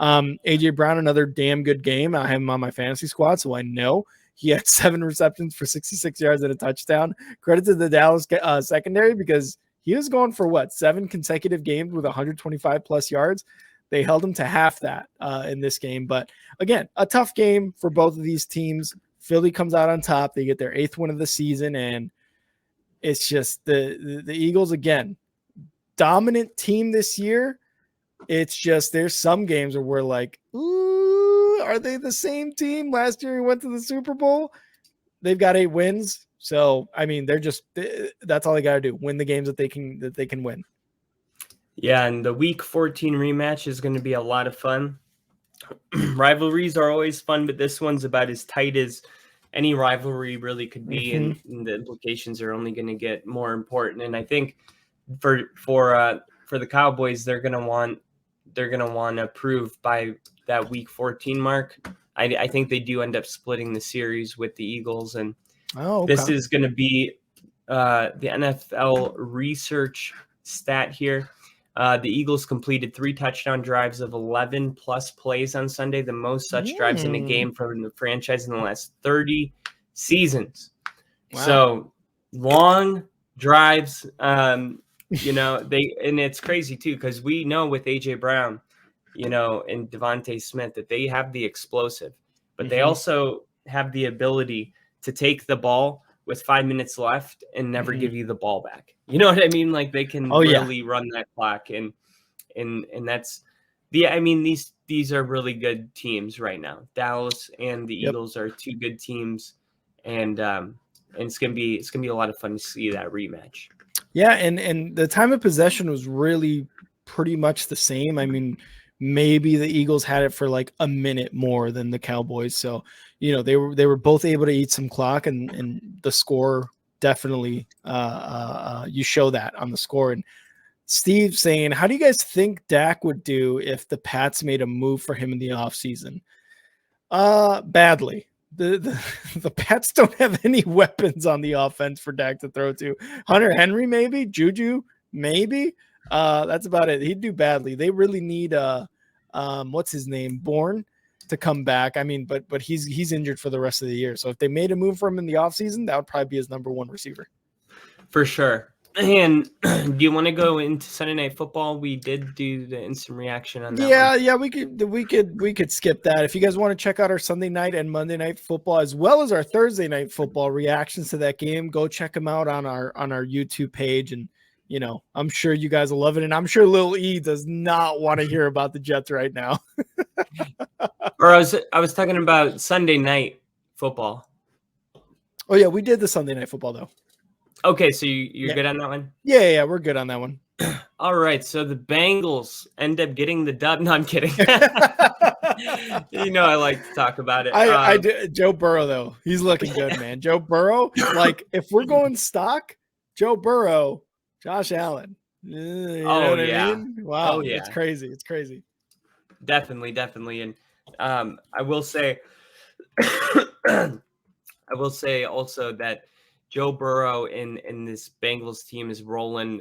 AJ Brown, another damn good game. I have him on my fantasy squad, so I know he had 7 receptions for 66 yards and a touchdown. Credit to the Dallas secondary, because he was going for 7 consecutive games with 125 plus yards. They held him to half that in this game. But again, a tough game for both of these teams. Philly comes out on top. They get their 8th win of the season, and it's just the Eagles, again, dominant team this year. It's just there's some games where we're like, ooh, are they the same team? Last year we went to the Super Bowl. They've got 8 wins. So, I mean, that's all they got to do, win the games that they can win. Yeah, and the Week 14 rematch is going to be a lot of fun. Rivalries are always fun, but this one's about as tight as any rivalry really could be, and the implications are only going to get more important. And I think for the Cowboys, they're going to want to prove by that Week 14 mark. I think they do end up splitting the series with the Eagles, and this is going to be the NFL research stat here. The Eagles completed 3 touchdown drives of 11 plus plays on Sunday, the most such drives in a game from the franchise in the last 30 seasons. Wow. So long drives. And it's crazy too, because we know with AJ Brown, and Devontae Smith that they have the explosive, but they also have the ability to take the ball with 5 minutes left and never give you the ball back. You know what I mean? Like they can really run that clock, and that's these are really good teams right now. Dallas and the Eagles are two good teams, and it's gonna be a lot of fun to see that rematch. Yeah, and the time of possession was really pretty much the same. I mean, maybe the Eagles had it for like a minute more than the Cowboys. So, they were both able to eat some clock, and the score definitely you show that on the score. And Steve saying, how do you guys think Dak would do if the Pats made a move for him in the offseason? Badly. The Pats don't have any weapons on the offense for Dak to throw to. Hunter Henry, maybe. Juju, maybe. That's about it. He'd do badly. They really need what's his name, Bourne, to come back. I mean, but he's injured for the rest of the year. So if they made a move for him in the offseason, that would probably be his number one receiver. For sure. And do you want to go into Sunday Night Football? We did do the instant reaction on that. Yeah, we could skip that. If you guys want to check out our Sunday night and Monday night football, as well as our Thursday night football reactions to that game, go check them out on our YouTube page. And I'm sure you guys will love it. And I'm sure Lil E does not want to hear about the Jets right now. Or I was talking about Sunday night football. Oh yeah, we did the Sunday night football though. Okay, so you're good on that one? Yeah, we're good on that one. All right, so the Bengals end up getting the dub. No, I'm kidding. I like to talk about it. I do. Joe Burrow, though, he's looking good, man. Joe Burrow, like if we're going stock, Joe Burrow, Josh Allen. I mean? Wow, oh, yeah. It's crazy. It's crazy. Definitely. And I will say also that Joe Burrow in this Bengals team is rolling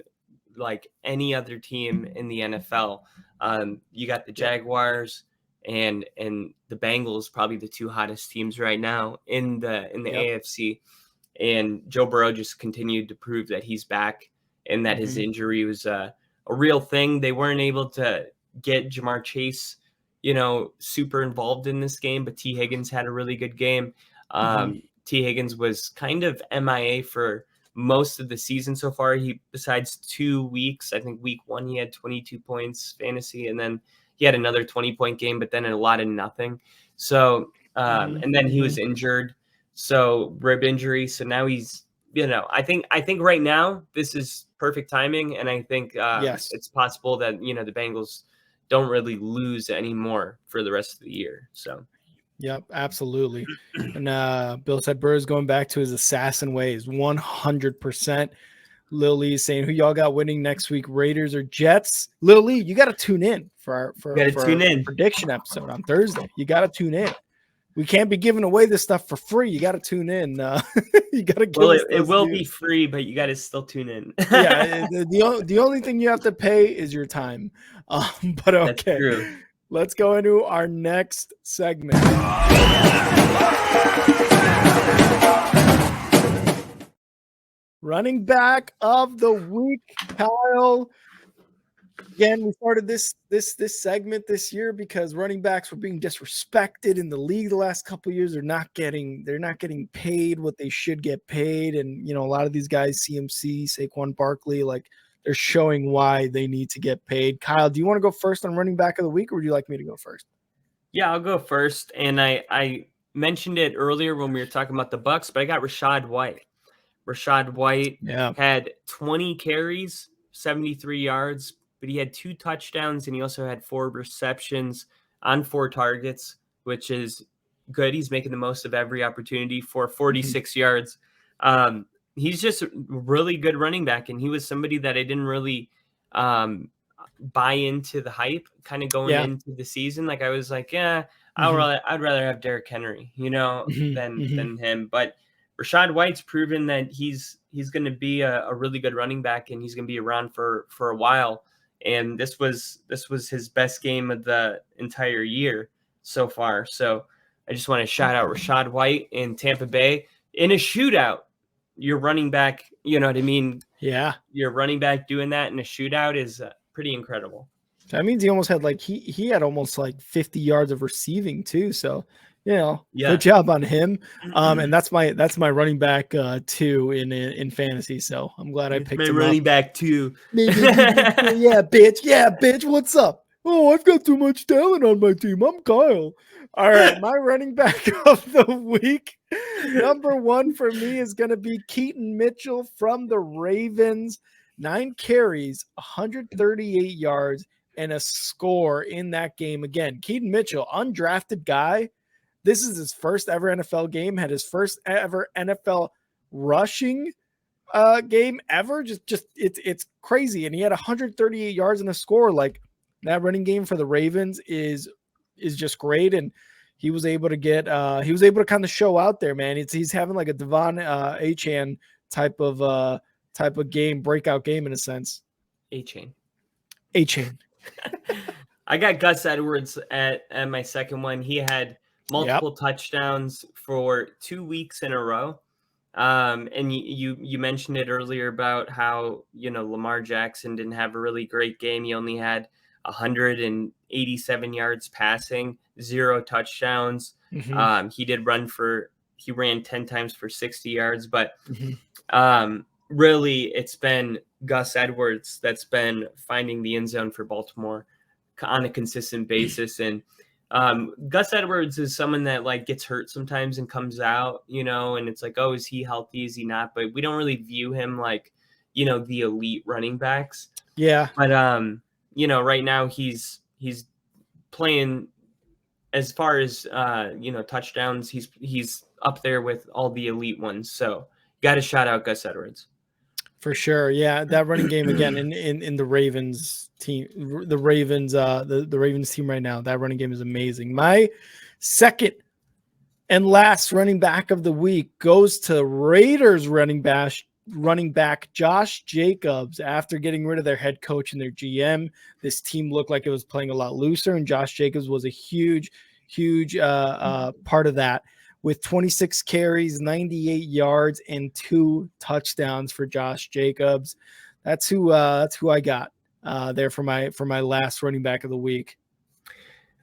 like any other team in the NFL. You got the Jaguars and the Bengals, probably the two hottest teams right now in the AFC. And Joe Burrow just continued to prove that he's back and that his injury was a real thing. They weren't able to get Jamar Chase, super involved in this game, but T. Higgins had a really good game. T. Higgins was kind of MIA for most of the season so far. Besides 2 weeks, I think week 1, he had 22 points fantasy, and then he had another 20-point game, but then a lot of nothing. So, and then he was injured. So rib injury. So now he's, I think right now this is perfect timing. And I think it's possible that, the Bengals don't really lose anymore for the rest of the year. So. Yep, absolutely. And Bill said Burrow's going back to his assassin ways, 100%. Lil Lee saying, who y'all got winning next week, Raiders or Jets? Lil Lee, you got to tune in for our prediction episode on Thursday. You got to tune in. We can't be giving away this stuff for free. You got to tune in. You got to give us it will be free, but you got to still tune in. Yeah, the only thing you have to pay is your time. But okay. That's true. Let's go into our next segment. Running back of the week, Kyle. Again, we started this segment this year because running backs were being disrespected in the league the last couple of years. They're not getting paid what they should get paid, and a lot of these guys, CMC, Saquon Barkley, like they're showing why they need to get paid. Kyle, do you want to go first on running back of the week, or would you like me to go first? Yeah, I'll go first. And I mentioned it earlier when we were talking about the Bucs, but I got Rachaad White. Rachaad White had 20 carries, 73 yards, but he had 2 touchdowns, and he also had 4 receptions on 4 targets, which is good. He's making the most of every opportunity for 46 yards. He's just a really good running back, and he was somebody that I didn't really buy into the hype kind of going into the season. Like I was like, I'd rather have Derrick Henry, than him. But Rachaad White's proven that he's going to be a really good running back, and he's going to be around for a while. And this was his best game of the entire year so far. So I just want to shout out Rachaad White in Tampa Bay in a shootout. your running back, you know what I mean? Yeah. Your running back doing that in a shootout is pretty incredible. That means he almost had he had almost like 50 yards of receiving too. So, good job on him. And that's my running back too in fantasy. So I'm glad I picked him running up. back too. Yeah, bitch. What's up? Oh, I've got too much talent on my team. I'm Kyle. All right, my running back of the week, number 1 for me is going to be Keaton Mitchell from the Ravens. 9 carries, 138 yards, and a score in that game. Again, Keaton Mitchell, undrafted guy. This is his first ever NFL game, had his first ever NFL rushing game ever. Just it's crazy. And he had 138 yards and a score. Like, that running game for the Ravens is just great. And he was able to kind of show out there, man. He's having like a Devon Achane type of game, breakout game in a sense. Achane. I got Gus Edwards at my second one. He had multiple touchdowns for 2 weeks in a row. And you mentioned it earlier about how, Lamar Jackson didn't have a really great game. He only had 187 yards passing, 0 touchdowns. Mm-hmm. He ran 10 times for 60 yards, but really it's been Gus Edwards that's been finding the end zone for Baltimore on a consistent basis. And Gus Edwards is someone that like gets hurt sometimes and comes out, and it's like, oh, is he healthy? Is he not? But we don't really view him like, the elite running backs. Yeah. But, right now he's playing as far as, touchdowns. He's up there with all the elite ones. So got to shout out Gus Edwards. For sure. Yeah. That running game again in the Ravens team, the Ravens team right now, that running game is amazing. My second and last running back of the week goes to Raiders running back Josh Jacobs. After getting rid of their head coach and their GM, this team looked like it was playing a lot looser, and Josh Jacobs was a huge part of that. With 26 carries, 98 yards, and 2 touchdowns for Josh Jacobs. That's who I got there for my last running back of the week.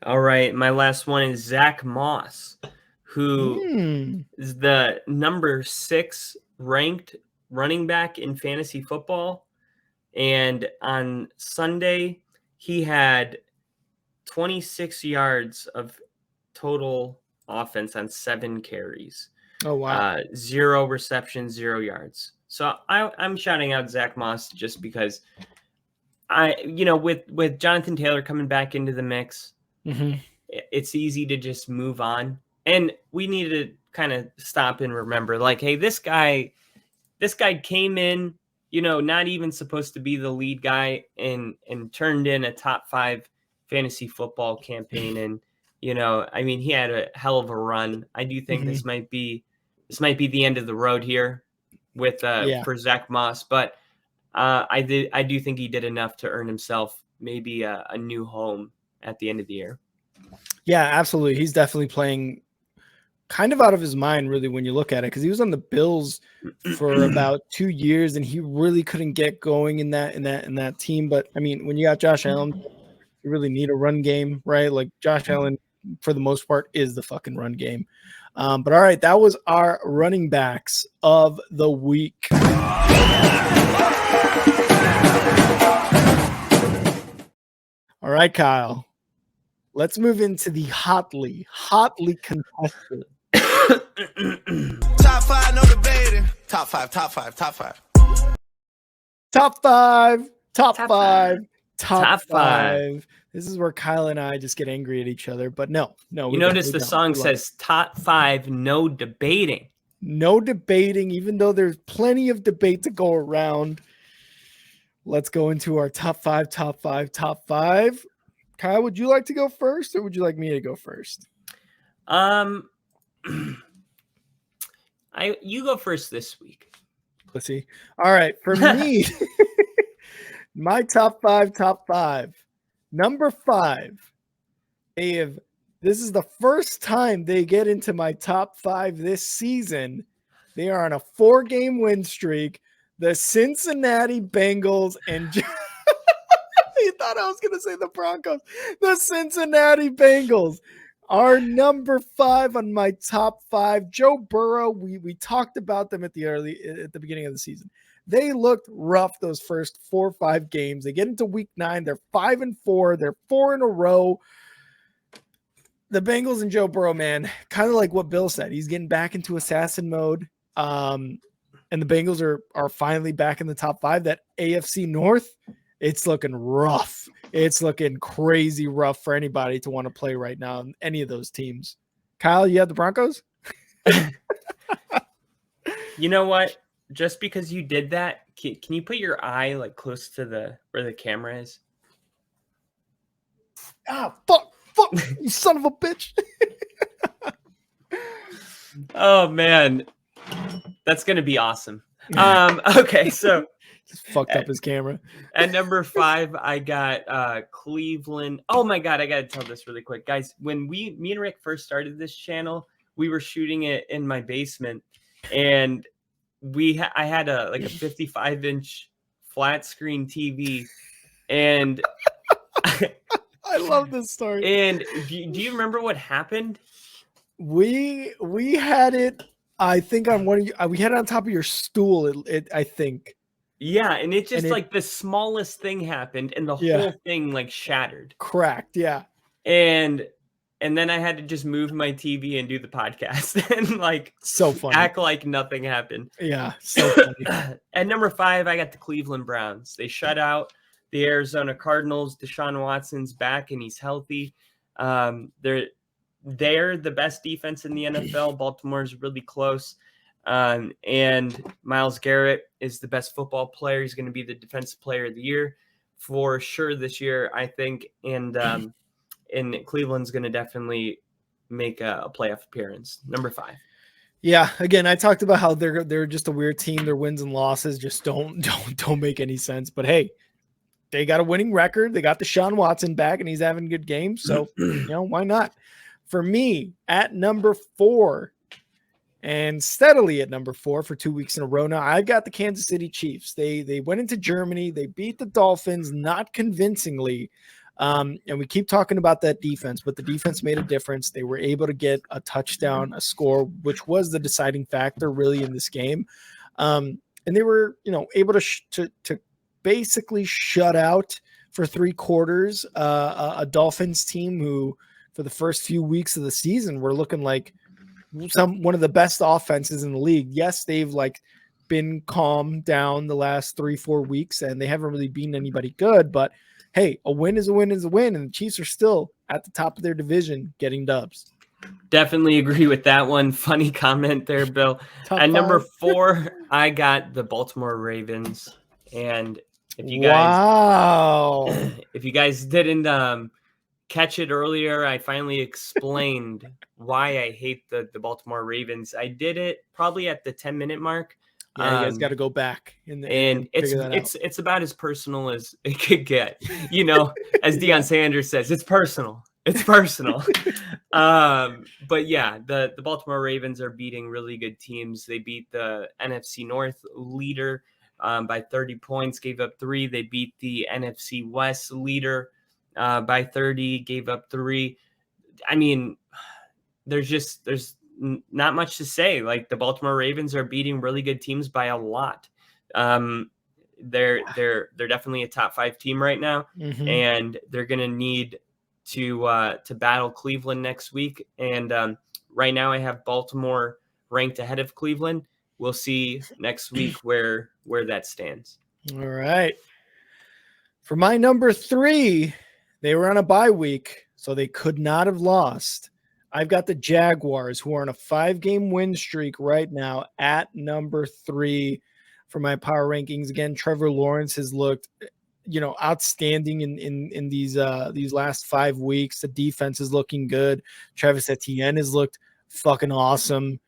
All right, my last one is Zach Moss, who is the number 6 ranked running back in fantasy football. And on Sunday, he had 26 yards of total offense on 7 carries. Oh, wow. 0 receptions, 0 yards. So I'm shouting out Zach Moss just because with Jonathan Taylor coming back into the mix, it's easy to just move on. And we need to kind of stop and remember, like, hey, this guy came in, not even supposed to be the lead guy and turned in a top 5 fantasy football campaign. And, he had a hell of a run. I do think this might be the end of the road here with for Zach Moss, but I do think he did enough to earn himself maybe a new home at the end of the year. Yeah, absolutely. He's definitely playing kind of out of his mind, really, when you look at it, because he was on the Bills for about 2 years and he really couldn't get going in that team. But I mean, when you got Josh Allen, you really need a run game, right? Like, Josh Allen, for the most part, is the fucking run game. But all right, that was our running backs of the week. All right, Kyle. Let's move into the hotly contested. Top 5, no debating. Top 5. Top five. This is where Kyle and I just get angry at each other, but no. You notice the song says top 5, no debating. No debating, even though there's plenty of debate to go around. Let's go into our top five. Kyle, would you like to go first, or would you like me to go first? You go first this week. Let's see. All right, for me, my top five. Number 5. This is the first time they get into my top 5 this season. They are on a 4-game win streak. The Cincinnati Bengals and you thought I was going to say the Broncos. The Cincinnati Bengals are number 5 on my top 5. Joe Burrow, we talked about them at the beginning of the season. They looked rough those first 4 or 5 games. They get into week 9. They're 5-4. They're 4 in a row. The Bengals and Joe Burrow, man, kind of like what Bill said. He's getting back into assassin mode. And the Bengals are finally back in the top 5. That AFC North, it's looking rough. It's looking crazy rough for anybody to want to play right now in any of those teams. Kyle, you have the Broncos? You know what? Just because you did that, can you put your eye like close to where the camera is? Fuck, you son of a bitch. Oh man, that's gonna be awesome. Okay, so just fucked up his camera. At number 5, I got Cleveland. Oh my god, I gotta tell this really quick, guys. When me and Rick first started this channel, we were shooting it in my basement, and I had a 55-inch flat screen TV, and I love this story. And do you remember what happened? We had it. I think on one of you. We had it on top of your stool. I think. Yeah, and it just like the smallest thing happened, and the whole thing like shattered, cracked. Yeah, and then I had to just move my TV and do the podcast, and like so funny, act like nothing happened. Yeah, so funny. At number 5, I got the Cleveland Browns. They shut out the Arizona Cardinals. Deshaun Watson's back and he's healthy. They're the best defense in the NFL. Baltimore's really close. And Myles Garrett is the best football player. He's going to be the defensive player of the year for sure this year, I think. And Cleveland's going to definitely make a playoff appearance. Number 5. Yeah, again, I talked about how they're just a weird team. Their wins and losses just don't make any sense. But hey, they got a winning record. They got Deshaun Watson back, and he's having good games. So, why not? For me, at number 4, and steadily at number 4 for 2 weeks in a row now, I've got the Kansas City Chiefs. They went into Germany. They beat the Dolphins, not convincingly. And we keep talking about that defense, but the defense made a difference. They were able to get a touchdown, a score, which was the deciding factor really in this game. And they were, able to basically shut out for 3 quarters a Dolphins team who, for the first few weeks of the season, were looking like one of the best offenses in the league. Yes, they've been calmed down the last 3-4 weeks, and they haven't really beaten anybody good. But hey, a win is a win is a win, and the Chiefs are still at the top of their division getting dubs. Definitely agree with that one. Funny comment there, Bill. At number 4, I got the Baltimore Ravens. And if you guys didn't catch it earlier, I finally explained why I hate the Baltimore Ravens. I did it probably at the 10-minute mark. Yeah, you guys got to go back and it's about as personal as it could get. As Deion Sanders says, it's personal. It's personal. But yeah, the Baltimore Ravens are beating really good teams. They beat the NFC North leader by 30 points, gave up 3. They beat the NFC West leader by 30, gave up 3. I mean, there's not much to say. Like, the Baltimore Ravens are beating really good teams by a lot. They're definitely a top 5 team right now, and they're gonna need to battle Cleveland next week. And right now, I have Baltimore ranked ahead of Cleveland. We'll see next week where that stands. All right. For my number 3, they were on a bye week, so they could not have lost. I've got the Jaguars, who are on a 5-game win streak right now, at number 3 for my power rankings. Again, Trevor Lawrence has looked, outstanding in these last 5 weeks. The defense is looking good. Travis Etienne has looked fucking awesome.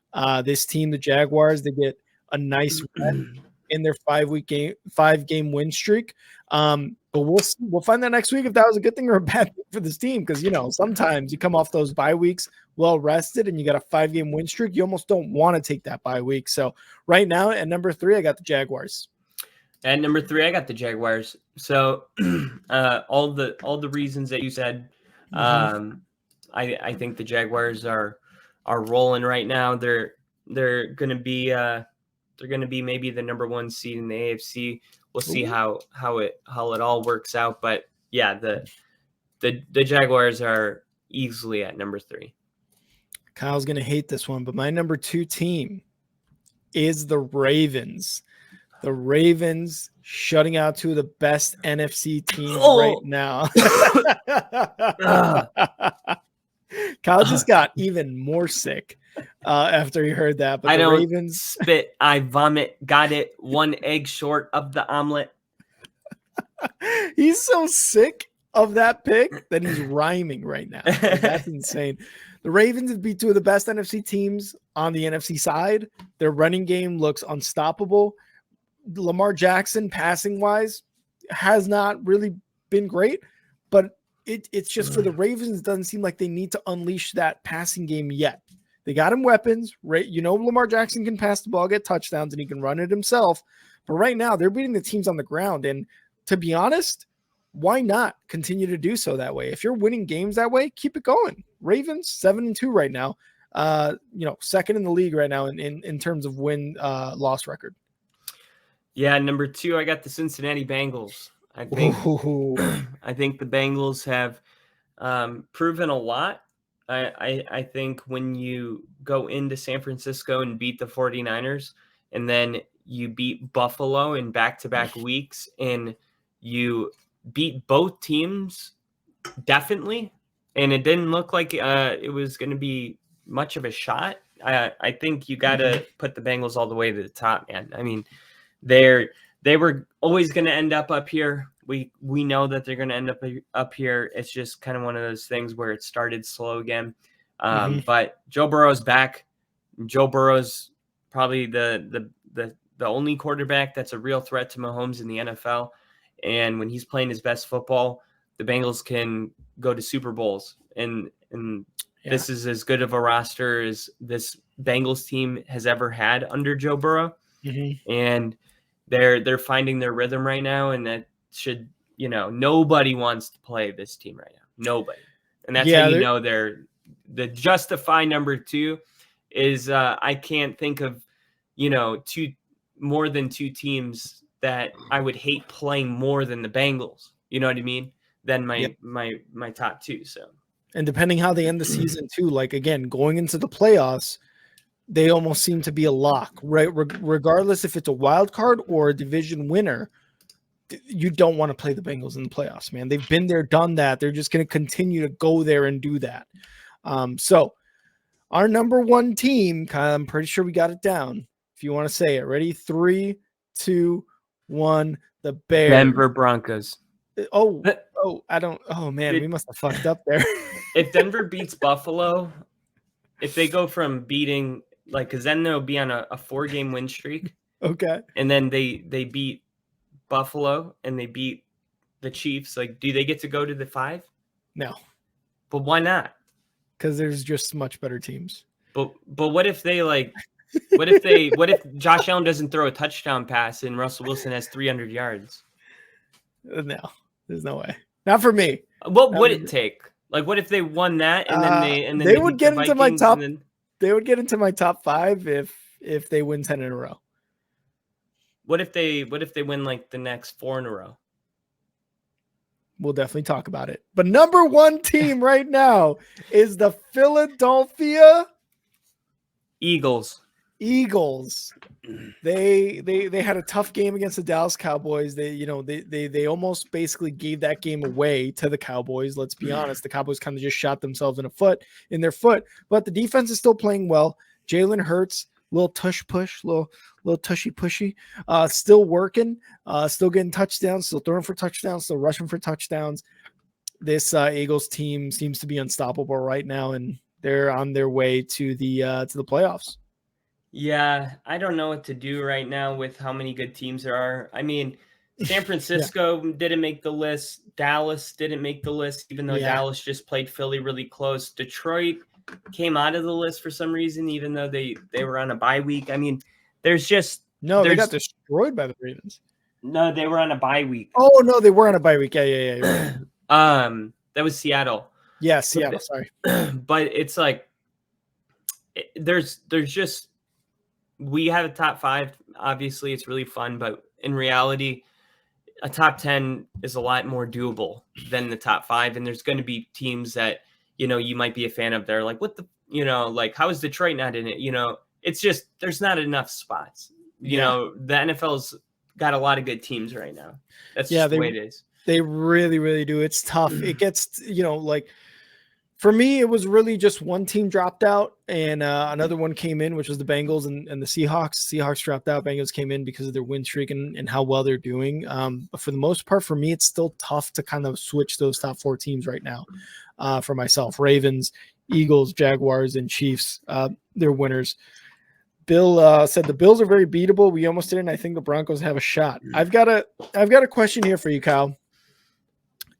This team, the Jaguars, they get a nice win. in their 5-game win streak. But we'll find that next week if that was a good thing or a bad thing for this team. Because sometimes you come off those bye weeks well rested, and you got a 5-game win streak. You almost don't want to take that bye week. So right now at number 3, I got the Jaguars. At number 3, I got the Jaguars. So all the reasons that you said, I think the Jaguars are rolling right now. They're gonna be maybe the number 1 seed in the AFC. We'll see how it all works out. But yeah, the Jaguars are easily at number 3. Kyle's gonna hate this one, but my number 2 team is the Ravens. The Ravens shutting out 2 of the best NFC teams right now. Kyle just got even more sick after he heard that. But I the don't Ravens spit, I vomit. Got it. 1 egg short of the omelet. He's so sick of that pick that he's rhyming right now. That's insane. The Ravens have beat 2 of the best NFC teams on the NFC side. Their running game looks unstoppable. Lamar Jackson, passing wise, has not really been great, but it's just for the Ravens. It doesn't seem like they need to unleash that passing game yet. They got him weapons, right? Lamar Jackson can pass the ball, get touchdowns, and he can run it himself. But right now, they're beating the teams on the ground. And to be honest, why not continue to do so that way? If you're winning games that way, keep it going. Ravens 7-2 right now. Second in the league right now in terms of win-loss record. Yeah, number 2, I got the Cincinnati Bengals. I think the Bengals have proven a lot. I think when you go into San Francisco and beat the 49ers, and then you beat Buffalo in back-to-back weeks, and you beat both teams definitely, and it didn't look like it was going to be much of a shot. I think you got to put the Bengals all the way to the top, man. I mean, they were always going to end up here. We know that they're going to end up here. It's just kind of one of those things where it started slow again. But Joe Burrow's back. Joe Burrow's probably the only quarterback that's a real threat to Mahomes in the NFL. And when he's playing his best football, the Bengals can go to Super Bowls. And this is as good of a roster as this Bengals team has ever had under Joe Burrow. And they're finding their rhythm right now, and that should, nobody wants to play this team right now. Nobody. And that's how you know they're the justify number 2 is I can't think of, more than 2 teams that I would hate playing more than the Bengals. You know what I mean? Than my top 2. So, and depending how they end the season too, like again, going into the playoffs, they almost seem to be a lock, right? Regardless if it's a wild card or a division winner, you don't want to play the Bengals in the playoffs, man. They've been there, done that. They're just going to continue to go there and do that. So our number 1 team, Kyle, I'm pretty sure we got it down. If you want to say it, ready? 3, 2, 1. The Bears. Denver Broncos. I don't. Oh man, we must have fucked up there. If Denver beats Buffalo, if they go from beating because then they'll be on a 4-game win streak. Okay. And then they beat Buffalo and they beat the Chiefs. Do they get to go to the 5? No. But why not? Because there's just much better teams. But what if they what if Josh Allen doesn't throw a touchdown pass and Russell Wilson has 300 yards? No, there's no way. Not for me. What would it take? What if they won that and then they would get into my top? They would get into my top 5 if they win 10 in a row. What if they win the next 4 in a row? We'll definitely talk about it. But number 1 team right now is the Philadelphia Eagles. They had a tough game against the Dallas Cowboys. They almost basically gave that game away to the Cowboys. Let's be honest. The Cowboys kind of just shot themselves in their foot, but the defense is still playing well. Jalen Hurts, little tush push, little tushy pushy, still working, still getting touchdowns, still throwing for touchdowns, still rushing for touchdowns. This Eagles team seems to be unstoppable right now, and they're on their way to the playoffs. Yeah, I don't know what to do right now with how many good teams there are. I mean, San Francisco didn't make the list. Dallas didn't make the list, even though Dallas just played Philly really close. Detroit came out of the list for some reason, even though they were on a bye week. I mean, there's just they got destroyed by the Ravens. No, they were on a bye week. Oh no, they were on a bye week. Yeah. Right. That was Seattle. Yeah, Seattle. Sorry, but it's like there's just. We have a top 5. Obviously, it's really fun, but in reality, a top 10 is a lot more doable than the top 5. And there's going to be teams that, you might be a fan of. They're like, what the, like, how is Detroit not in it? It's just, there's not enough spots. The NFL's got a lot of good teams right now. That's just the way it is. They really, really do. It's tough. It gets, like, for me, it was really just one team dropped out and another one came in, which was the Bengals and the Seahawks. Seahawks dropped out. Bengals came in because of their win streak and how well they're doing. But for the most part, for me, it's still tough to kind of switch those top 4 teams right now for myself. Ravens, Eagles, Jaguars, and Chiefs, they're winners. Bill said the Bills are very beatable. We almost didn't. I think the Broncos have a shot. I've got a question here for you, Kyle.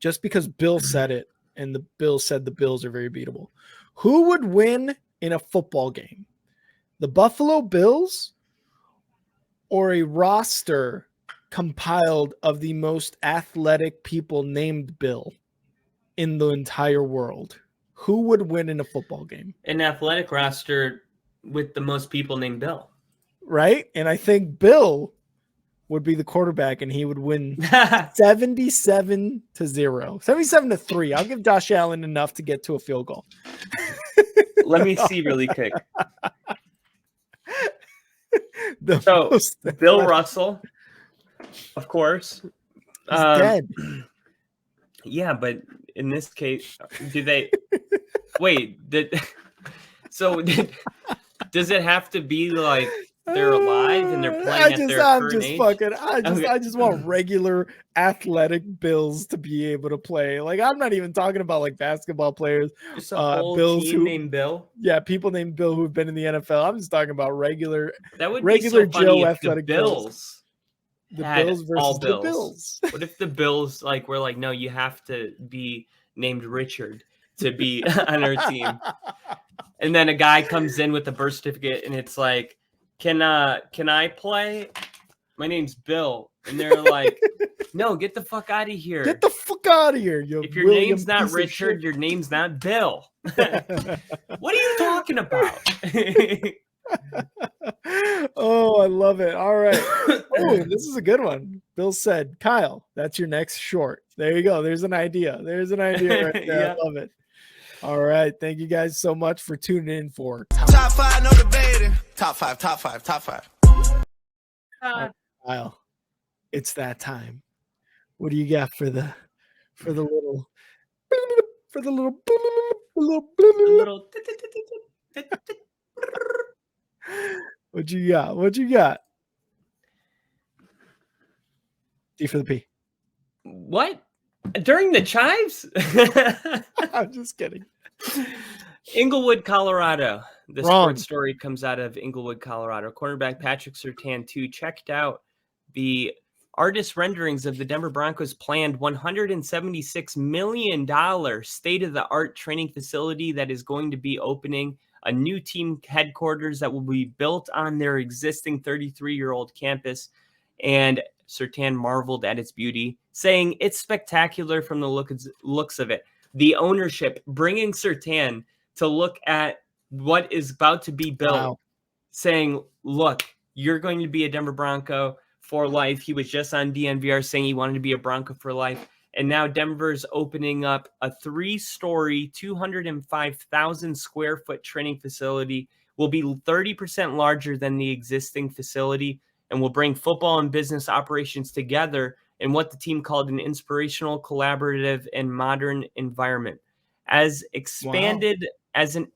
Just because Bill said it, and the Bills said the Bills are very beatable. Who would win in a football game? The Buffalo Bills or a roster compiled of the most athletic people named Bill in the entire world? Who would win in a football game? An athletic roster with the most people named Bill. Right? And I think Bill would be the quarterback and he would win 77-0, 77-3. I'll give Josh Allen enough to get to a field goal. Let me see really quick. Bill Russell, of course. He's dead. Yeah, but in this case, do they does it have to be like they're alive and they're playing at their current age? I just want regular athletic Bills to be able to play. Like, I'm not even talking about like basketball players. Just a whole Bills team named Bill. Yeah, people named Bill who've been in the NFL. I'm just talking about regular. That would be so funny if athletic the Bills. The Bills versus all the Bills. What if the Bills were like, no, you have to be named Richard to be on our team? And then a guy comes in with a birth certificate and it's like, Can I play? My name's Bill. And they're like, no, get the fuck out of here. Get the fuck out of here. If your name's not Richard, your name's not Bill. What are you talking about? Oh, I love it. All right. Oh, this is a good one. Bill said, Kyle, that's your next short. There you go. There's an idea. There's an idea right there. Yeah. I love it. All right. Thank you guys so much for tuning in for Top 5, no debating. Top 5. Kyle, it's that time. What do you got for the little What you got? D for the P. What? During the chives? I'm just kidding. Inglewood, Colorado. The sports story comes out of Inglewood, Colorado. Cornerback Patrick Surtain, checked out the artist renderings of the Denver Broncos' planned $176 million state-of-the-art training facility that is going to be opening a new team headquarters that will be built on their existing 33-year-old campus. And Surtain marveled at its beauty, saying it's spectacular from the looks of it. The ownership bringing Surtain to look at what is about to be built, saying, look, you're going to be a Denver Bronco for life. He was just on DNVR saying he wanted to be a Bronco for life. And now Denver's opening up a 3-story, 205,000 square foot training facility. Will be 30% larger than the existing facility and will bring football and business operations together in what the team called an inspirational, collaborative, and modern environment. As expanded as an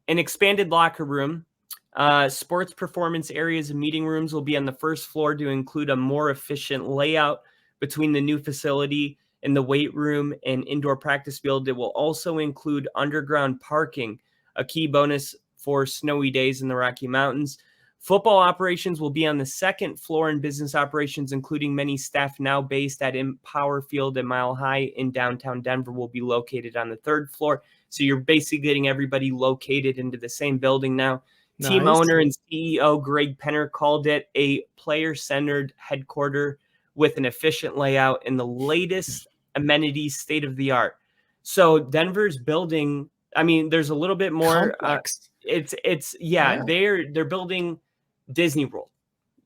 expanded locker room, sports performance areas and meeting rooms will be on the first floor to include a more efficient layout between the new facility and the weight room and indoor practice field. It will also include underground parking, a key bonus for snowy days in the Rocky Mountains. Football operations will be on the second floor, and business operations, including many staff now based at Empower Field and Mile High in downtown Denver, will be located on the third floor. So you're basically getting everybody located into the same building now. Nice. Team owner and CEO Greg Penner called it a player-centered headquarter with an efficient layout and the latest amenities, state-of-the-art. So Denver's building, I mean, there's a little bit more. They're building Disney World.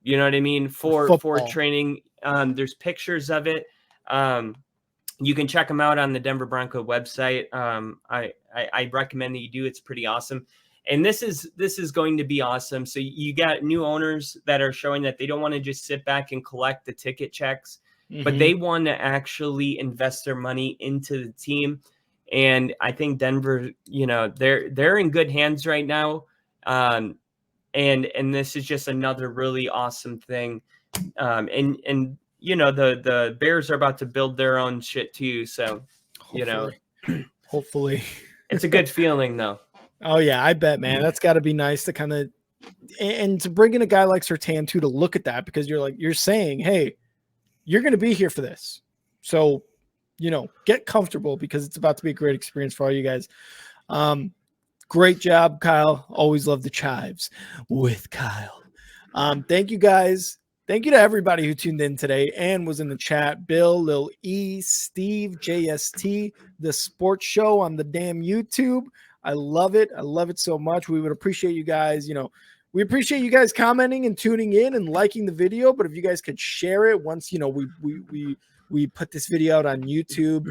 You know what I mean? For training. There's pictures of it. You can check them out on the Denver Bronco website. I recommend that you do. It's pretty awesome. And this is going to be awesome. So you got new owners that are showing that they don't want to just sit back and collect the ticket checks, but they want to actually invest their money into the team. And I think Denver, you know, they're in good hands right now. And this is just another really awesome thing. And you know, the Bears are about to build their own shit too. So, you know, hopefully it's a good feeling though. Oh yeah, I bet, man. That's got to be nice to kind of, and to bring in a guy like Surtain too, to look at that, because you're saying, hey, you're going to be here for this. So, you know, get comfortable, because it's about to be a great experience for all you guys. Great job, Kyle. Always love the chives with Kyle. Thank you guys. Thank you to everybody who tuned in today and was in the chat. Bill, Lil E, Steve, JST, the sports show on the damn YouTube. I love it. I love it so much. We would appreciate you guys. You know, we appreciate you guys commenting and tuning in and liking the video. But if you guys could share it once, you know, we put this video out on YouTube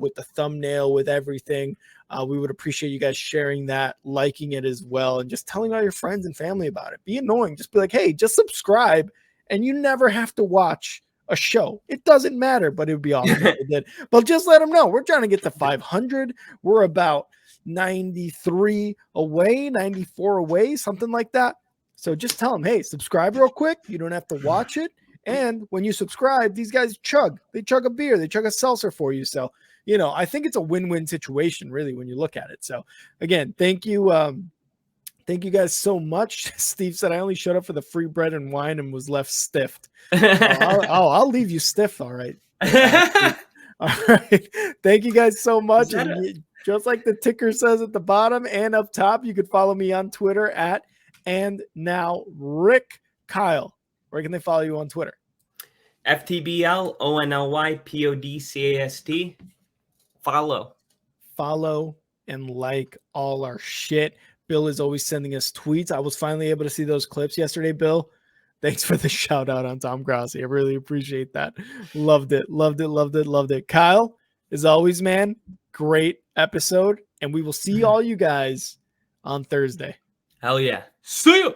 with the thumbnail, with everything. We would appreciate you guys sharing that, liking it as well, and just telling all your friends and family about it. Be annoying. Just be like, hey, just subscribe, and you never have to watch a show. It doesn't matter, but it would be awesome if it did. But just let them know. We're trying to get to 500. We're about 93 away, 94 away, something like that. So just tell them, hey, subscribe real quick. You don't have to watch it. And when you subscribe, these guys chug. They chug a beer. They chug a seltzer for you. So, you know, I think it's a win-win situation, really, when you look at it. So, again, thank you. Thank you guys so much. Steve said, I only showed up for the free bread and wine and was left stiffed. I'll leave you stiff. All right. All right. Thank you guys so much. Just like the ticker says at the bottom and up top, you could follow me on Twitter at @andnowrick. Kyle, where can they follow you on Twitter? FTBL ONLYPODCAST. Follow and like all our shit. Bill is always sending us tweets. I was finally able to see those clips yesterday, Bill. Thanks for the shout out on Tom Grassi. I really appreciate that. Loved it. Kyle, as always, man, great episode. And we will see all you guys on Thursday. Hell yeah. See ya.